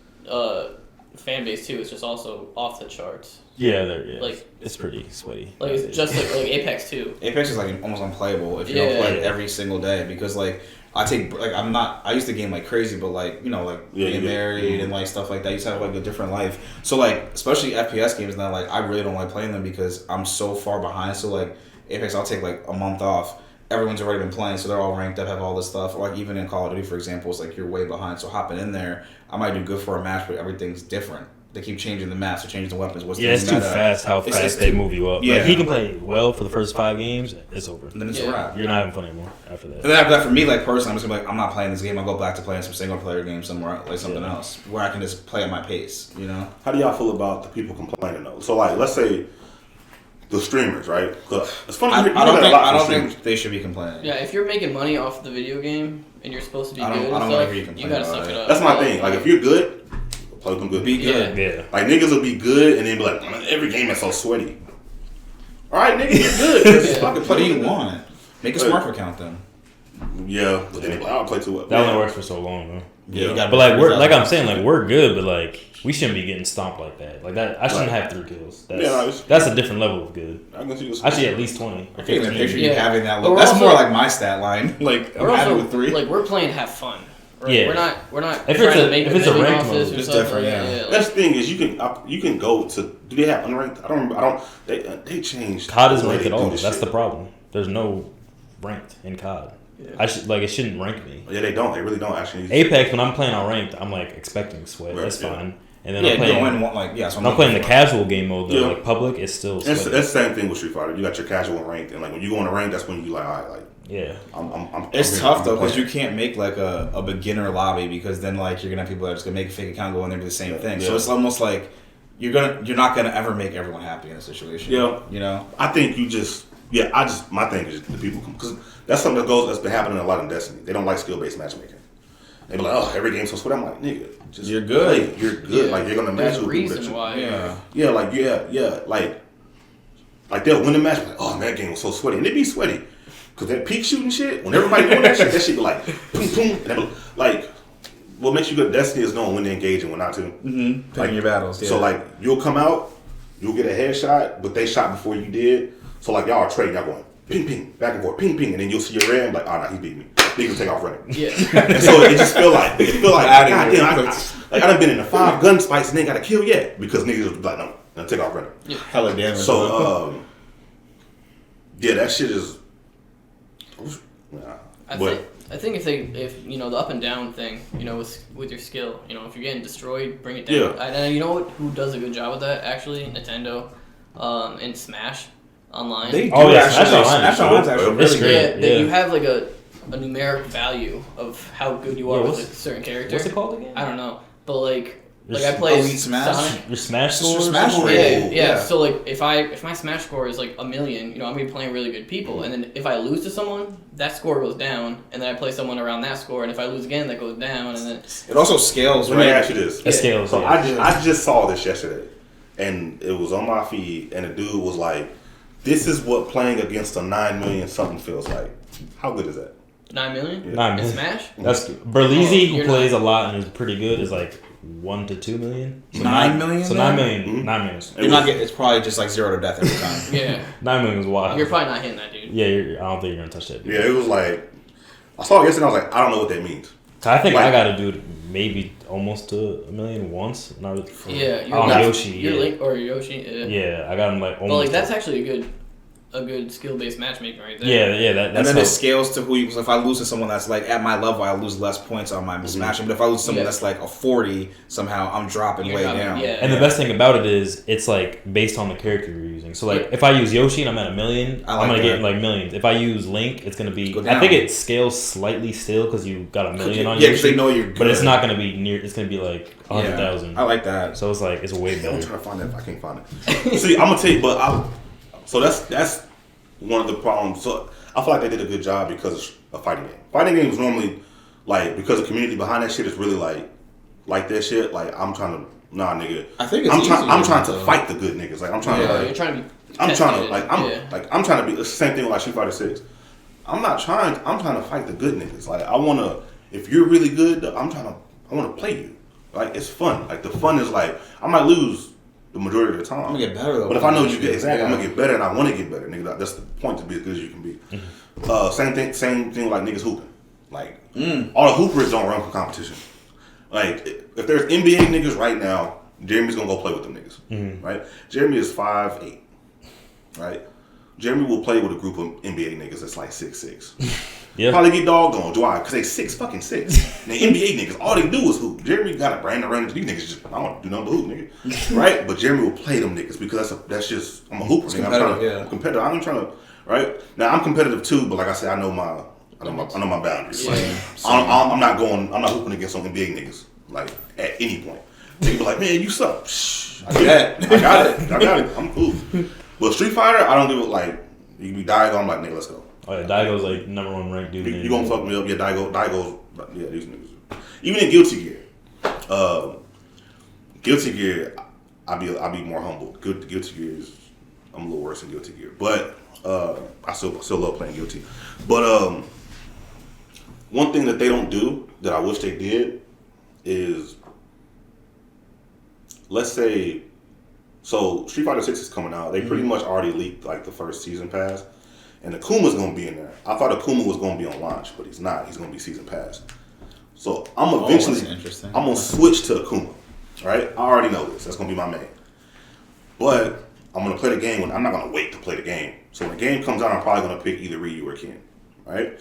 fan base too is just also off the charts. Yeah, like it's pretty sweaty. Like it's just like Apex too. Apex is like almost unplayable if you don't play it every single day because like I used to game like crazy, but like being married and like stuff like that. I used to have like a different life. So like especially FPS games now, like I really don't like playing them because I'm so far behind. So like Apex, I'll take like a month off. Everyone's already been playing, so they're all ranked up, have all this stuff. Or like even in Call of Duty, for example, it's like you're way behind. So hopping in there, I might do good for a match, but everything's different. They keep changing the maps, or changing the weapons. It's too fast how fast they move you up. Yeah, like, he can play well for the first 5 games. It's over. And then it's a wrap. You're not having fun anymore after that. And then after that, for me, like personally, I'm just gonna be like, I'm not playing this game. I'll go back to playing some single player games somewhere, like something else, where I can just play at my pace. You know? How do y'all feel about the people complaining though? So like, let's say the streamers, right? It's funny. I don't think they should be complaining. Yeah, if you're making money off the video game and you're supposed to be good, you gotta suck it up. That's my thing. Like if you're good, play them good. Be good. Yeah. Like niggas will be good and then be like, every game is so sweaty. All right, nigga, you're good. Just fucking What do you want? Make a smart account then. Yeah, but then they be like, I don't play too well. That only works for so long though. Yeah, but like I'm saying, like we're good, but like we shouldn't be getting stomped like that. Like that, I shouldn't have 3 kills. That's a different level of good. I should at least 20. I can't even picture you having that level. That's more like my stat line. Like I'm happy with 3. Like we're playing to have fun. Right? Yeah, we're not. If it's a ranked mode, it's different. Yeah. That's the thing is you can go to. Do they have unranked? I don't. They changed. COD isn't ranked at all. That's the problem. There's no ranked in COD. Yeah. It shouldn't rank me. Yeah, they don't. They really don't actually. Apex, when I'm playing on ranked, I'm like expecting sweat. That's fine. And then I'm playing the casual game mode though, like public. It's still sweaty. That's the same thing with Street Fighter. You got your casual and ranked, and like when you go on a rank, that's when you like, all right, like. Yeah, it's tough though because you can't make like a beginner lobby because then like you're gonna have people that are just gonna make a fake account, go in there and do the same thing. So it's almost like you're not gonna ever make everyone happy in a situation. Yeah, you know. I think my thing is the people because that's something that's been happening a lot in Destiny. They don't like skill based matchmaking. They be like, oh, every game's so sweet. I'm like, nigga, just you're good. Play. You're good. Like you're gonna match with people. Reason why. Like they'll win the match. Like, oh, man, that game was so sweaty, and they be sweaty. Cause that peak shooting shit, when everybody doing that shit be like, boom, boom. Like, what makes you good at Destiny is knowing when to engage and when not to. Mm-hmm. Picking your battles. Yeah. So like, you'll come out, you'll get a headshot, but they shot before you did. So like, y'all are trading, y'all going ping, ping, back and forth, ping, ping, and then you'll see your red, like, oh no, he beat me. He can take off running. Yeah. And so it just feel like, goddamn, I done been in the 5 gunfights and ain't got a kill yet because niggas was like, no, take off running. Yeah. Hella damage. So that shit is. I think if the up and down thing, with your skill, if you're getting destroyed, bring it down. Yeah. And you know who does a good job with that actually? Nintendo, in Smash Online. They do Smash Online's actually really good. Yeah, you have like a numeric value of how good you are with a certain character. What's it called again? I don't know, but like Like I play Elite Smash. Sonic. Your Smash Your score? Smash score. Yeah. So like if my Smash score is like 1,000,000, I'm gonna be playing really good people, and then if I lose to someone, that score goes down, and then I play someone around that score, and if I lose again, that goes down, and then it also scales. Let me ask you this. It scales. So I just saw this yesterday, and it was on my feed, and a dude was like, "This is what playing against a 9,000,000 something feels like." How good is that? 9,000,000. Yeah. 9 In million. Smash. That's Berlizzi, who you're plays not- a lot and is pretty good, is like 1 to 2 million. So 9 million. So then? 9 million. Mhm. 9 million. You're not getting. It's probably just like 0 to death every time. Yeah. 9 million is wild. You're probably not hitting that dude. Yeah, I don't think you're gonna touch that. Dude. Yeah, it was like I saw it yesterday. I was like, I don't know what that means. So I think Like- I gotta do maybe almost to 1,000,000 once. And I was, Yeah. Oh, Link- Yoshi, You're yeah. Link or Yoshi. Yeah. yeah, I got him like almost. But like that's actually a good skill based matchmaking right there. yeah, And that's then how, it scales to who you. So if I lose to someone that's like at my level, I lose less points on my smashing. But if I lose to someone Yeah. that's like a 40, somehow I'm dropping You're way dropping- down. yeah. And the best thing about it is it's like based on the character you're using. So like Yeah. if I use Yoshi and I'm at 1,000,000, I I'm like gonna that. get like millions. If I use Link, it's gonna be. Go I think down. it scales slightly still because you got 1,000,000 on Yeah, because Yoshi. they know you're good. But it's not gonna be near. It's gonna be like 100,000. I like that. So it's like it's way I'm better. trying to find that if I can't find it. See, I'm gonna tell you, so that's one of the problems. So I feel like they did a good job because it's a fighting game. Fighting games normally, like, because the community behind that shit is really like that shit. Like, I'm trying to nigga. I think it's I'm easier trying to though. fight the good niggas. Like, I'm trying Yeah, to. Like, you're trying to be. I'm trying to tested. I'm trying to be. It's the same thing with like Street Fighter 6. I'm trying to fight the good niggas. Like, I wanna. If you're really good, I wanna play you. Like, it's fun. Like, the fun is like I might lose the majority of the time. I'm gonna get better though. But if I know you get exactly, Yeah. I'm gonna get better, and I want to get better, nigga. That's the point, to be as good as you can be. Same thing like niggas hooping. Like all the hoopers don't run for competition. Like if there's NBA niggas right now, Jeremy's gonna go play with them niggas, right? Jeremy is 5'8", right? Jeremy will play with a group of NBA niggas that's like 6'6". Yeah. Probably get doggone. Why? Because they 6'6". And the NBA niggas, all they do is hoop. Jeremy got a brand to run into these niggas. Just I don't do nothing but hoop, nigga. Right? But Jeremy will play them niggas because that's just I'm a hooper. Nigga. I'm competitive. I'm trying to right now. I'm competitive too, but like I said, I know my boundaries. Like, I'm not hooping against some NBA niggas like at any point. They be like, man, you suck. Shh, I got it. I'm cool. But Street Fighter, I don't give it like you can be Daigo. I'm like, nigga, let's go. Oh yeah, Daigo's like #1 ranked dude. You gonna fuck me up? Yeah, Daigo's. Yeah, these niggas. Even in Guilty Gear, I be more humble. Guilty Gear is I'm a little worse than Guilty Gear, but I still love playing Guilty. But one thing that they don't do that I wish they did is, let's say, so Street Fighter 6 is coming out. They pretty much already leaked like the first season pass. And Akuma's gonna be in there. I thought Akuma was gonna be on launch, but he's not. He's gonna be season pass. So I'm gonna switch to Akuma. Right? I already know this. That's gonna be my main. But I'm gonna play the game I'm not gonna wait to play the game. So when the game comes out, I'm probably gonna pick either Ryu or Ken. Right?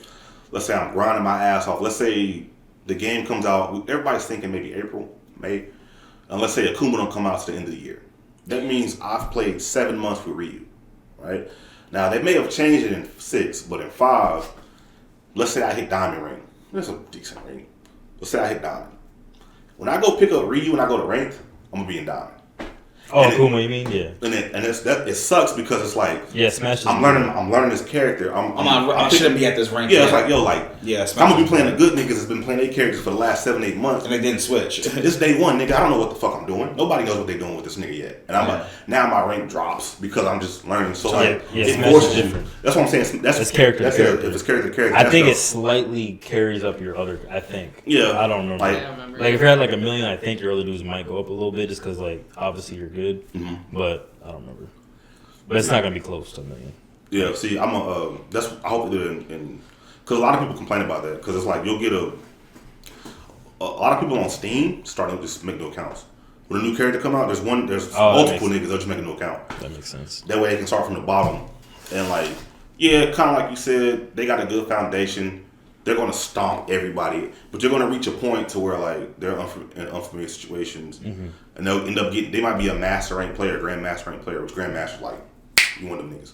Let's say I'm grinding my ass off. Let's say the game comes out. Everybody's thinking maybe April, May. And let's say Akuma don't come out to the end of the year. That means I've played 7 months with Ryu. Right? Now, they may have changed it in 6, but in 5, let's say I hit Diamond Ring. That's a decent ring. Let's say I hit Diamond. When I go pick up Ryu and I go to Ranked, I'm going to be in Diamond. Oh, Akuma, you mean? Yeah. And it sucks because it's like, yeah, Smash. I'm learning this character. I shouldn't be at this rank. Yeah, it's like, yo, like, yeah, I'm going to be playing the good niggas that's been playing their characters for the last 7-8 months. And they didn't switch. This day one, nigga, I don't know what the fuck I'm doing. Nobody knows what they're doing with this nigga yet. And I'm like, now my rank drops because I'm just learning. So like, it forces you. That's what I'm saying. That's character to character. If it's character to character. I think it slightly carries up your other. I think. Yeah. I don't remember. I don't remember. Like if you're at like 1,000,000, I think your other dudes might go up a little bit just because like obviously you're good, but I don't remember. But it's not gonna be close to 1,000,000. Yeah. See, I hope they do it because a lot of people complain about that because it's like you'll get a lot of people on Steam starting to just make new accounts. When a new character come out, there's multiple niggas that just make a new account. That makes sense. That way they can start from the bottom and like, yeah, kind of like you said, they got a good foundation. They're gonna stomp everybody, but you're gonna reach a point to where like they're in unfamiliar situations, and they'll end up they might be a master rank player, grandmaster rank player, which grandmaster's like you one of them niggas,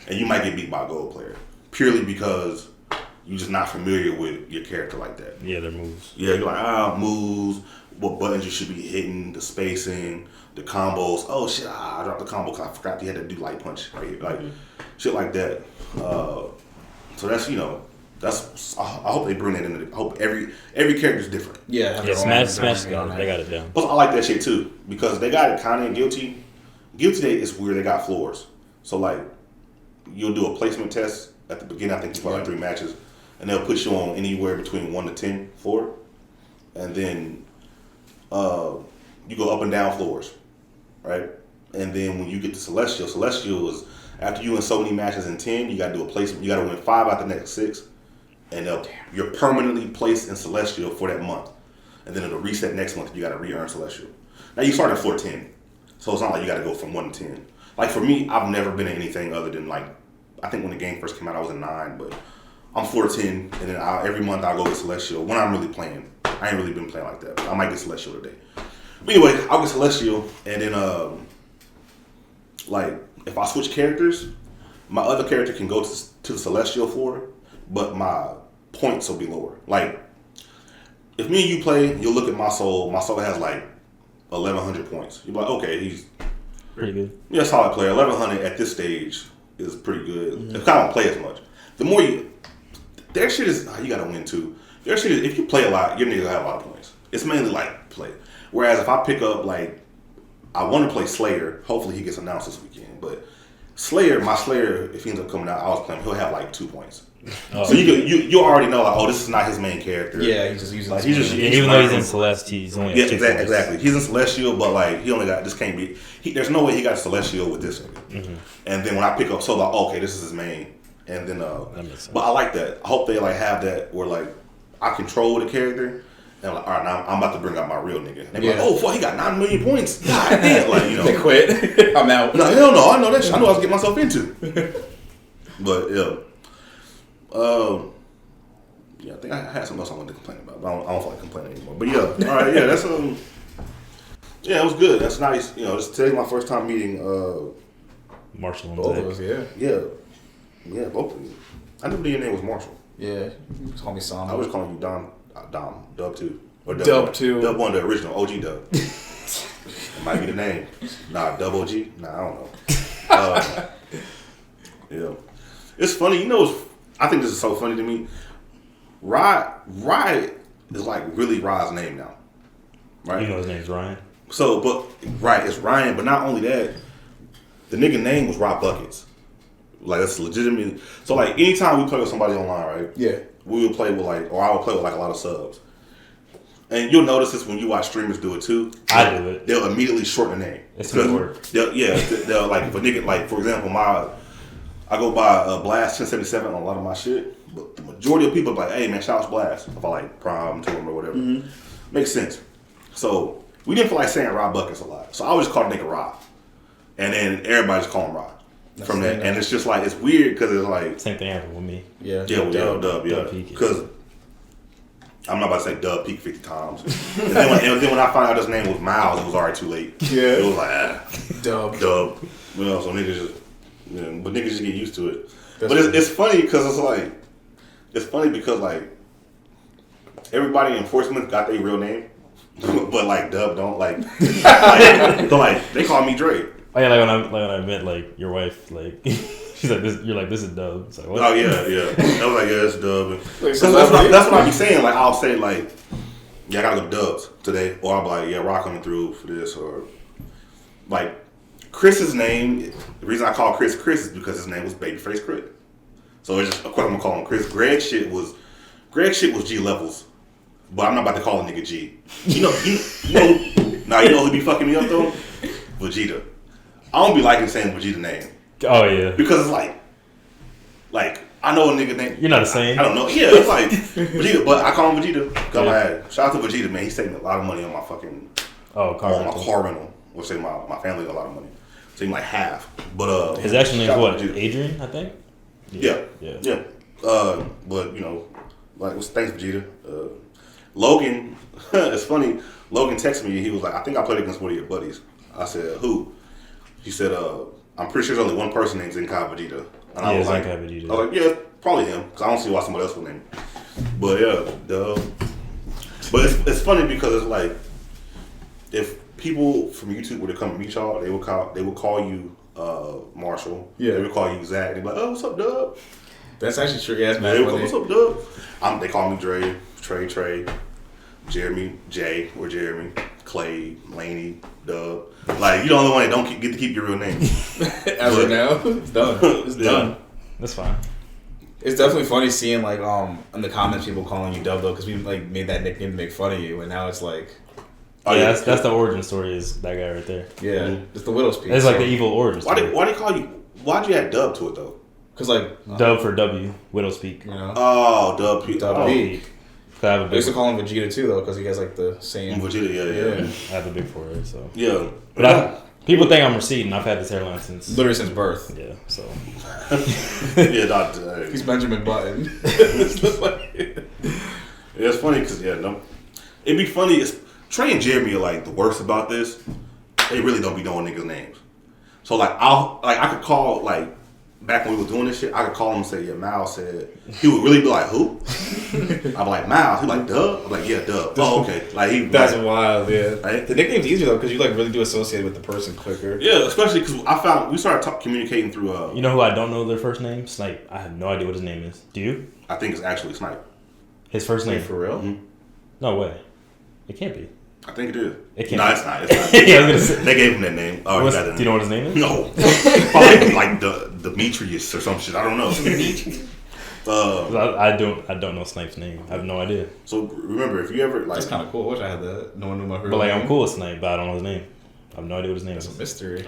and you might get beat by a gold player purely because you're just not familiar with your character like that. Yeah, their moves. Yeah, you're like, moves, what buttons you should be hitting, the spacing, the combos. Oh shit, I dropped the combo because I forgot you had to do light punch right here. Like, shit like that. So that's, I hope they bring that in. I hope every character's different. Yeah, Smash, they got it down. Plus, I like that shit too because they got it kind of in Guilty. Guilty Day is weird. They got floors, so like you'll do a placement test at the beginning. I think you play like 3 matches, and they'll put you on anywhere between 1 to 10 floor, and then you go up and down floors, right? And then when you get to Celestial is after you in so many matches in 10, you got to do a placement. You got to win 5 out the next 6. And you're permanently placed in Celestial for that month. And then it'll reset next month. You got to re-earn Celestial. Now, you start at floor 10. So it's not like you got to go from 1 to 10. Like, for me, I've never been in anything other than, like, I think when the game first came out, I was in 9. But I'm floor 10. And then every month I'll go to Celestial when I'm really playing. I ain't really been playing like that. But I might get Celestial today. But anyway, I'll get Celestial. And then, like, if I switch characters, my other character can go to the Celestial floor. But my points will be lower. Like, if me and you play, you'll look at my soul. My soul has like 1,100 points. You're like, okay, he's pretty good. Yeah, solid player. 1,100 at this stage is pretty good. Mm-hmm. If I don't play as much, the more their shit is you gotta win too. Their shit is if you play a lot, your nigga have a lot of points. It's mainly like play. Whereas if I pick up like I want to play Slayer, hopefully he gets announced this weekend, but my Slayer, if he ends up coming out, I was playing, he'll have like 2 points. Oh. So you already know like, oh, this is not his main character. Yeah, he's just using. Like, even though he's in Celestial, he's only exactly. He's in Celestial, but like he only got this can't be. There's no way he got Celestial with this nigga. Mm-hmm. And then when I pick up Solo, okay, this is his main. And then but I like that. I hope they like have that where like I control the character. And I'm like, all right, now I'm about to bring out my real nigga. And they're like, oh, fuck, he got 9 million points. God damn, like They quit. I'm out. No, hell no. I know that shit. I know what I was getting myself into. But yeah. Yeah, I think I had something else I wanted to complain about, but I don't feel like complaining anymore. But yeah, all right, yeah, that's yeah, it was good. That's nice. Today's my first time meeting Marshall and both of us. Yeah, both of you. I knew your name was Marshall. Yeah, you call me Sam. I was calling you Dom, Dub 2. Or Dub 2. Dub 1, the original OG Dub. It might be the name. Nah, Dub OG? Nah, I don't know. Yeah. It's funny, I think this is so funny to me. Rye is like really Rye's name now. Right? You know his name's Ryan? So, it's Ryan, but not only that, the nigga name was Rye Buckets. Like, that's legitimate. So, like, anytime we play with somebody online, right? Yeah. We would play with, or I would play with, a lot of subs. And you'll notice this when you watch streamers do it, too. I do it. They'll immediately shorten the name. It's good work. They'll, like, if a nigga, like, for example, I go by Blast 1077 on a lot of my shit. But the majority of people are like, hey, man, shout out to Blast. If I, like, Prime to him or whatever. Mm-hmm. Makes sense. So, we didn't feel like saying Rye Buckets a lot. So, I always called the nigga Rye. And then everybody just call him Rye. From that, and it's just like it's weird because it's like same thing happened with me. Dub, because I'm not about to say Dub peak 50 times. and then when I found out his name was Miles, it was already too late. Yeah, it was like Dub. So niggas just, but niggas just get used to it. But it's funny because like everybody in enforcement got their real name, but like Dub don't like. They call me Dre. Oh yeah, like when I met like your wife, like she's like this. You're like, this is Dub. It's like, what? Oh yeah. I was like, yeah, it's Dub. That's what I be saying. Like I'll say like, yeah, I gotta go to Dubs today, or I'll be like, yeah, Rock coming through for this, or like Chris's name. The reason I call Chris is because his name was Babyface Crit. So it's just, of course I'm gonna call him Chris. Greg shit was G levels, but I'm not about to call a nigga G. You know who be fucking me up though? Vegeta. I don't be liking saying Vegeta name. Oh yeah. Because it's like I know a nigga name. You're not the same. I don't know. Yeah, it's like Vegeta, but I call him Vegeta. Shout out to Vegeta, man. He saved me a lot of money on my fucking car rental. Which saved my family a lot of money. Saved me like half. But his actual name is what? Adrian, I think. Yeah. But thanks Vegeta. Logan, it's funny. Logan texted me. He was like, I think I played against one of your buddies. I said, who? He said, I'm pretty sure there's only one person named Zenkai Vegeta. And I was like, yeah, probably him, because I don't see why somebody else would name him. But yeah, Dub. But it's funny because it's like, if people from YouTube were to come meet y'all, they would call you Marshall. Yeah. They would call you Zach. They'd be like, oh, what's up, Dub? That's actually true. Yeah, They would what's up, Dub? They call me Dre, Trey, Jeremy, Jay, or Jeremy, Clay, Laney, Dub. Like, you're the only one that don't get to keep your real name. As of now, it's done. It's done. That's fine. It's definitely funny seeing like in the comments people calling you Dub though, because we like made that nickname to make fun of you, and now it's like, oh yeah, that's the origin story. Is that guy right there? Yeah, it's the widow's peak. It's like the evil origin story. Why they call you? Why'd you add Dub to it though? Because like Dub for W, widow's peak. You know? Oh, Dub Peak. Dub Peak. I used to call him Vegeta too though, because he has like the same. Vegeta, yeah. I have a big forehead, so yeah. But people think I'm receding. I've had this hairline since literally since birth. Yeah, so yeah, Doctor. He's Benjamin Button. It's funny because it'd be funny. Trey and Jeremy are like the worst about this. They really don't be knowing niggas' names. So like I could call like back when we were doing this shit. I could call him and say, yeah, Mal said. He would really be like, who? I'd be like, Mal. He'd be like, Dub. I'm like, yeah, Dub. Oh, okay. Like that's wild. Yeah. Right? The nickname's easier though because you like really do associate with the person quicker. Yeah, especially because I found we started communicating through. You know who I don't know their first name? Snipe. I have no idea what his name is. Do you? I think it's actually Snipe. His first name for real? Mm-hmm. No way. It can't be. I think it is. It can't. No, it's not. It's not. Yeah, I was gonna say. They gave him that name. Oh, do you know what his name is? No. Probably like Demetrius or some shit. I don't know. I don't know Snipe's name. I have no idea. So remember, if you ever like, that's kind of cool. I wish I had that. No one knew my real name. But like, name. I'm cool with Snipe, but I don't know his name. I have no idea what his name is. It's a mystery.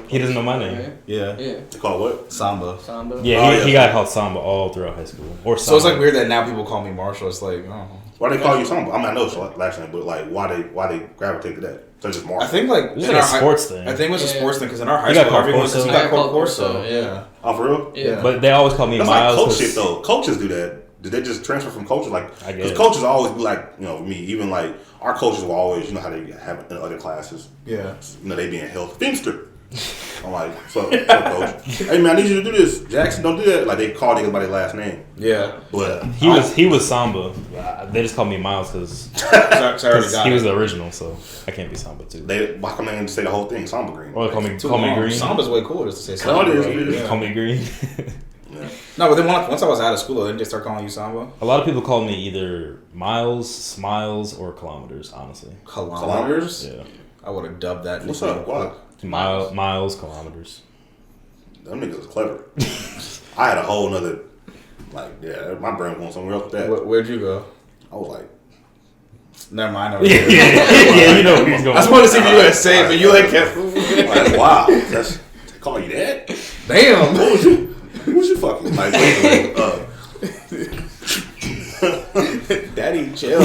He doesn't know my name. Right? Yeah. They call it what? Samba. Yeah, he got called Samba all throughout high school. Or Samba. So it's like weird that now people call me Marshall. It's like, oh. Why they call you Samba? I mean, I know it's your last name, but like, why they gravitate to that? So it's just Marshall. I think like it's like a sports thing. I think it was a sports thing because in our high school, school, everyone got called Corso. Yeah. Oh, for real? Yeah. But they always call me That's Miles. Like coach shit though. Coaches do that. Did they just transfer from coaches? Like, because coaches always be like, me, even like our coaches will always, how they have in other classes. Yeah. They be in health. Finster. I'm like, so coach. Hey man, I need you to do this. Jackson, don't do that. Like they call niggas by their last name. Yeah. But he was Samba. They just called me Miles because he was the original, so I can't be Samba too. Why come they didn't say the whole thing? Samba Green. Or call me Green. Samba's way cooler just to say Samba. Call me Green. Yeah. No, but then once I was out of school, didn't they start calling you Samba? A lot of people call me either Miles, Smiles, or Kilometers. Honestly, Kilometers. Yeah, I would have dubbed that. What's up? What? Miles, Kilometers. Them niggas is clever. I had a whole nother, my brain went somewhere else with that. Where'd you go? I was like, never mind. Yeah, you know where he's going. I just wanted to see if you were gonna say it, but you kept. Like, wow, they call you that? Damn. What was you fucking like? Daddy, chill.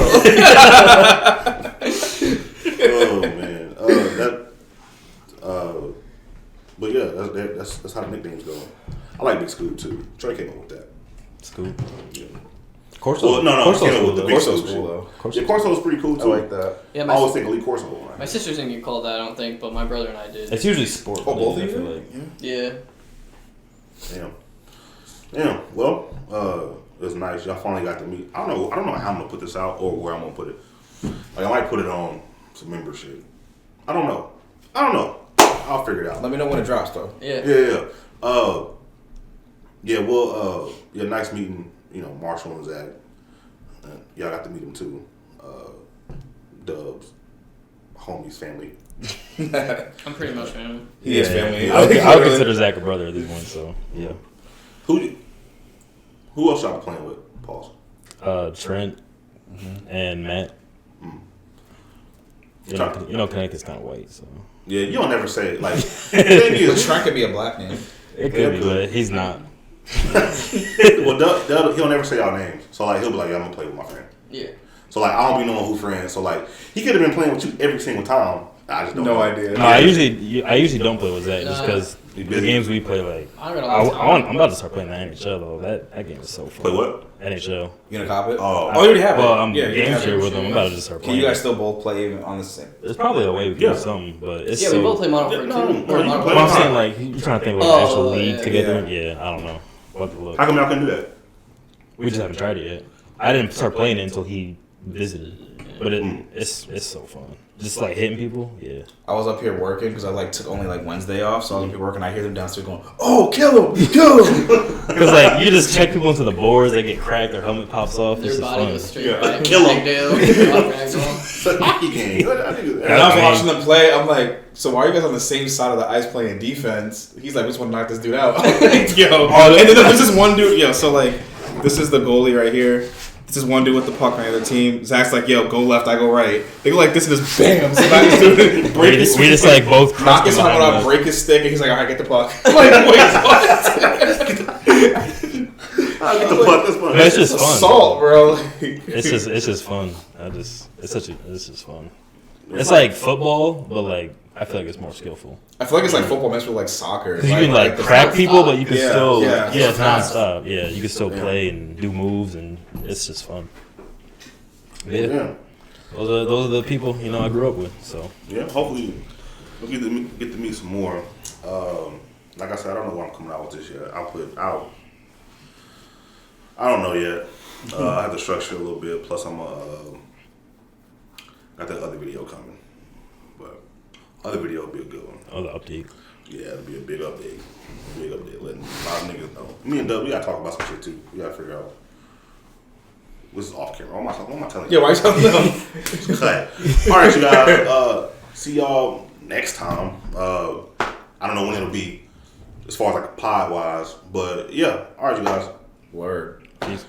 Oh man, but yeah, that's how the nicknames go. I like Big Scoop too. Trey came up with that. Scoop. Yeah. Corso. Well, no, Corso's came up cool, with the though. Big Corso's Scoop cool shit. though. Yeah, Corso's pretty cool too. I like that. Yeah, I always think Elite Corso. Right? My sisters didn't get called that, I don't think, but my brother and I did. It's usually sport. Oh, both of I feel you? like. Yeah. Damn. Well, it was nice. Y'all finally got to meet. I don't know how I'm gonna put this out or where I'm gonna put it. Like I might put it on some membership. I don't know. I'll figure it out. Let me know when it drops though. Yeah. Yeah. Nice meeting. Marshall and Zach. Y'all got to meet him too. Dubs, homies, family. I'm pretty much family. He is family. I would consider Zach a brother at this point. So yeah. Who else y'all playing with? Pause. Trent and Matt. Connecticut's kind of white, so. Yeah, you don't ever say it. Like, the thing is, Trent could be a black name. It could be, but he's not. Well, he'll never say our names. So, like, he'll be like, yeah, I'm going to play with my friend. Yeah. So, like, I don't be knowing who friends. So, like, he could have been playing with you every single time. I just don't know. idea. No, I usually don't play with Zach just because The games we play, like, I'm about to start playing the NHL though. That game is so fun. Play what? NHL. You gonna cop it? Oh, you already have it. Well, I'm yeah, game share with them. I'm about to just start Can playing. you guys still both play on the same? There's probably a way we can do something, but it's we both play Modern Warfare 2. But I'm saying, like, you're trying to think like an actual league together. Yeah, I don't know. What to look. How come y'all can do that? We just haven't tried it yet. I didn't start playing it until he visited, but it's so fun. Just like hitting people, yeah. I was up here working because I like took only like Wednesday off, so I was up here working. I hear them downstairs going, "Oh, kill him, kill him!" Because like you just check people into the boards, they get cracked, their helmet pops off. Their body goes straight back. Kill them. It's a hockey game. And I was watching them play. I'm like, so why are you guys on the same side of the ice playing defense? He's like, we just want to knock this dude out. Yo, and then there's this one dude. Yo, so like, this is the goalie right here. This is one dude with the puck on the other team. Zach's like, yo, go left, I go right. They go like this and just bam. So we just like both knock his helmet off, break his stick, and he's like, all right, get the puck. I'm like, wait, what? I'll get the puck. That's fun. It's just fun. Assault, bro. It's just fun. It's just fun. It's like football, but like I feel like it's more skillful. I feel like it's like football mixed with like soccer. Because you can like crack people, but you can still it's nonstop. nonstop. Yeah, you can still play and do moves, and it's just fun. Yeah. Those are the people I grew up with. So yeah, hopefully we'll get to meet some more. Like I said, I don't know what I'm coming out with this yet. I'll put out. I don't know yet. I have to structure a little bit. Plus, I'm got that other video coming, but other video will be a good one. Oh, the update. Yeah, it'll be a big update. Letting a lot of niggas know. Me and Doug, we gotta talk about some shit too. We gotta figure out. This is off camera. What am I telling you? Yeah, why are you telling them? All right, you guys. See y'all next time. I don't know when it'll be, as far as like pod wise, but yeah. All right, you guys. Word. Peace.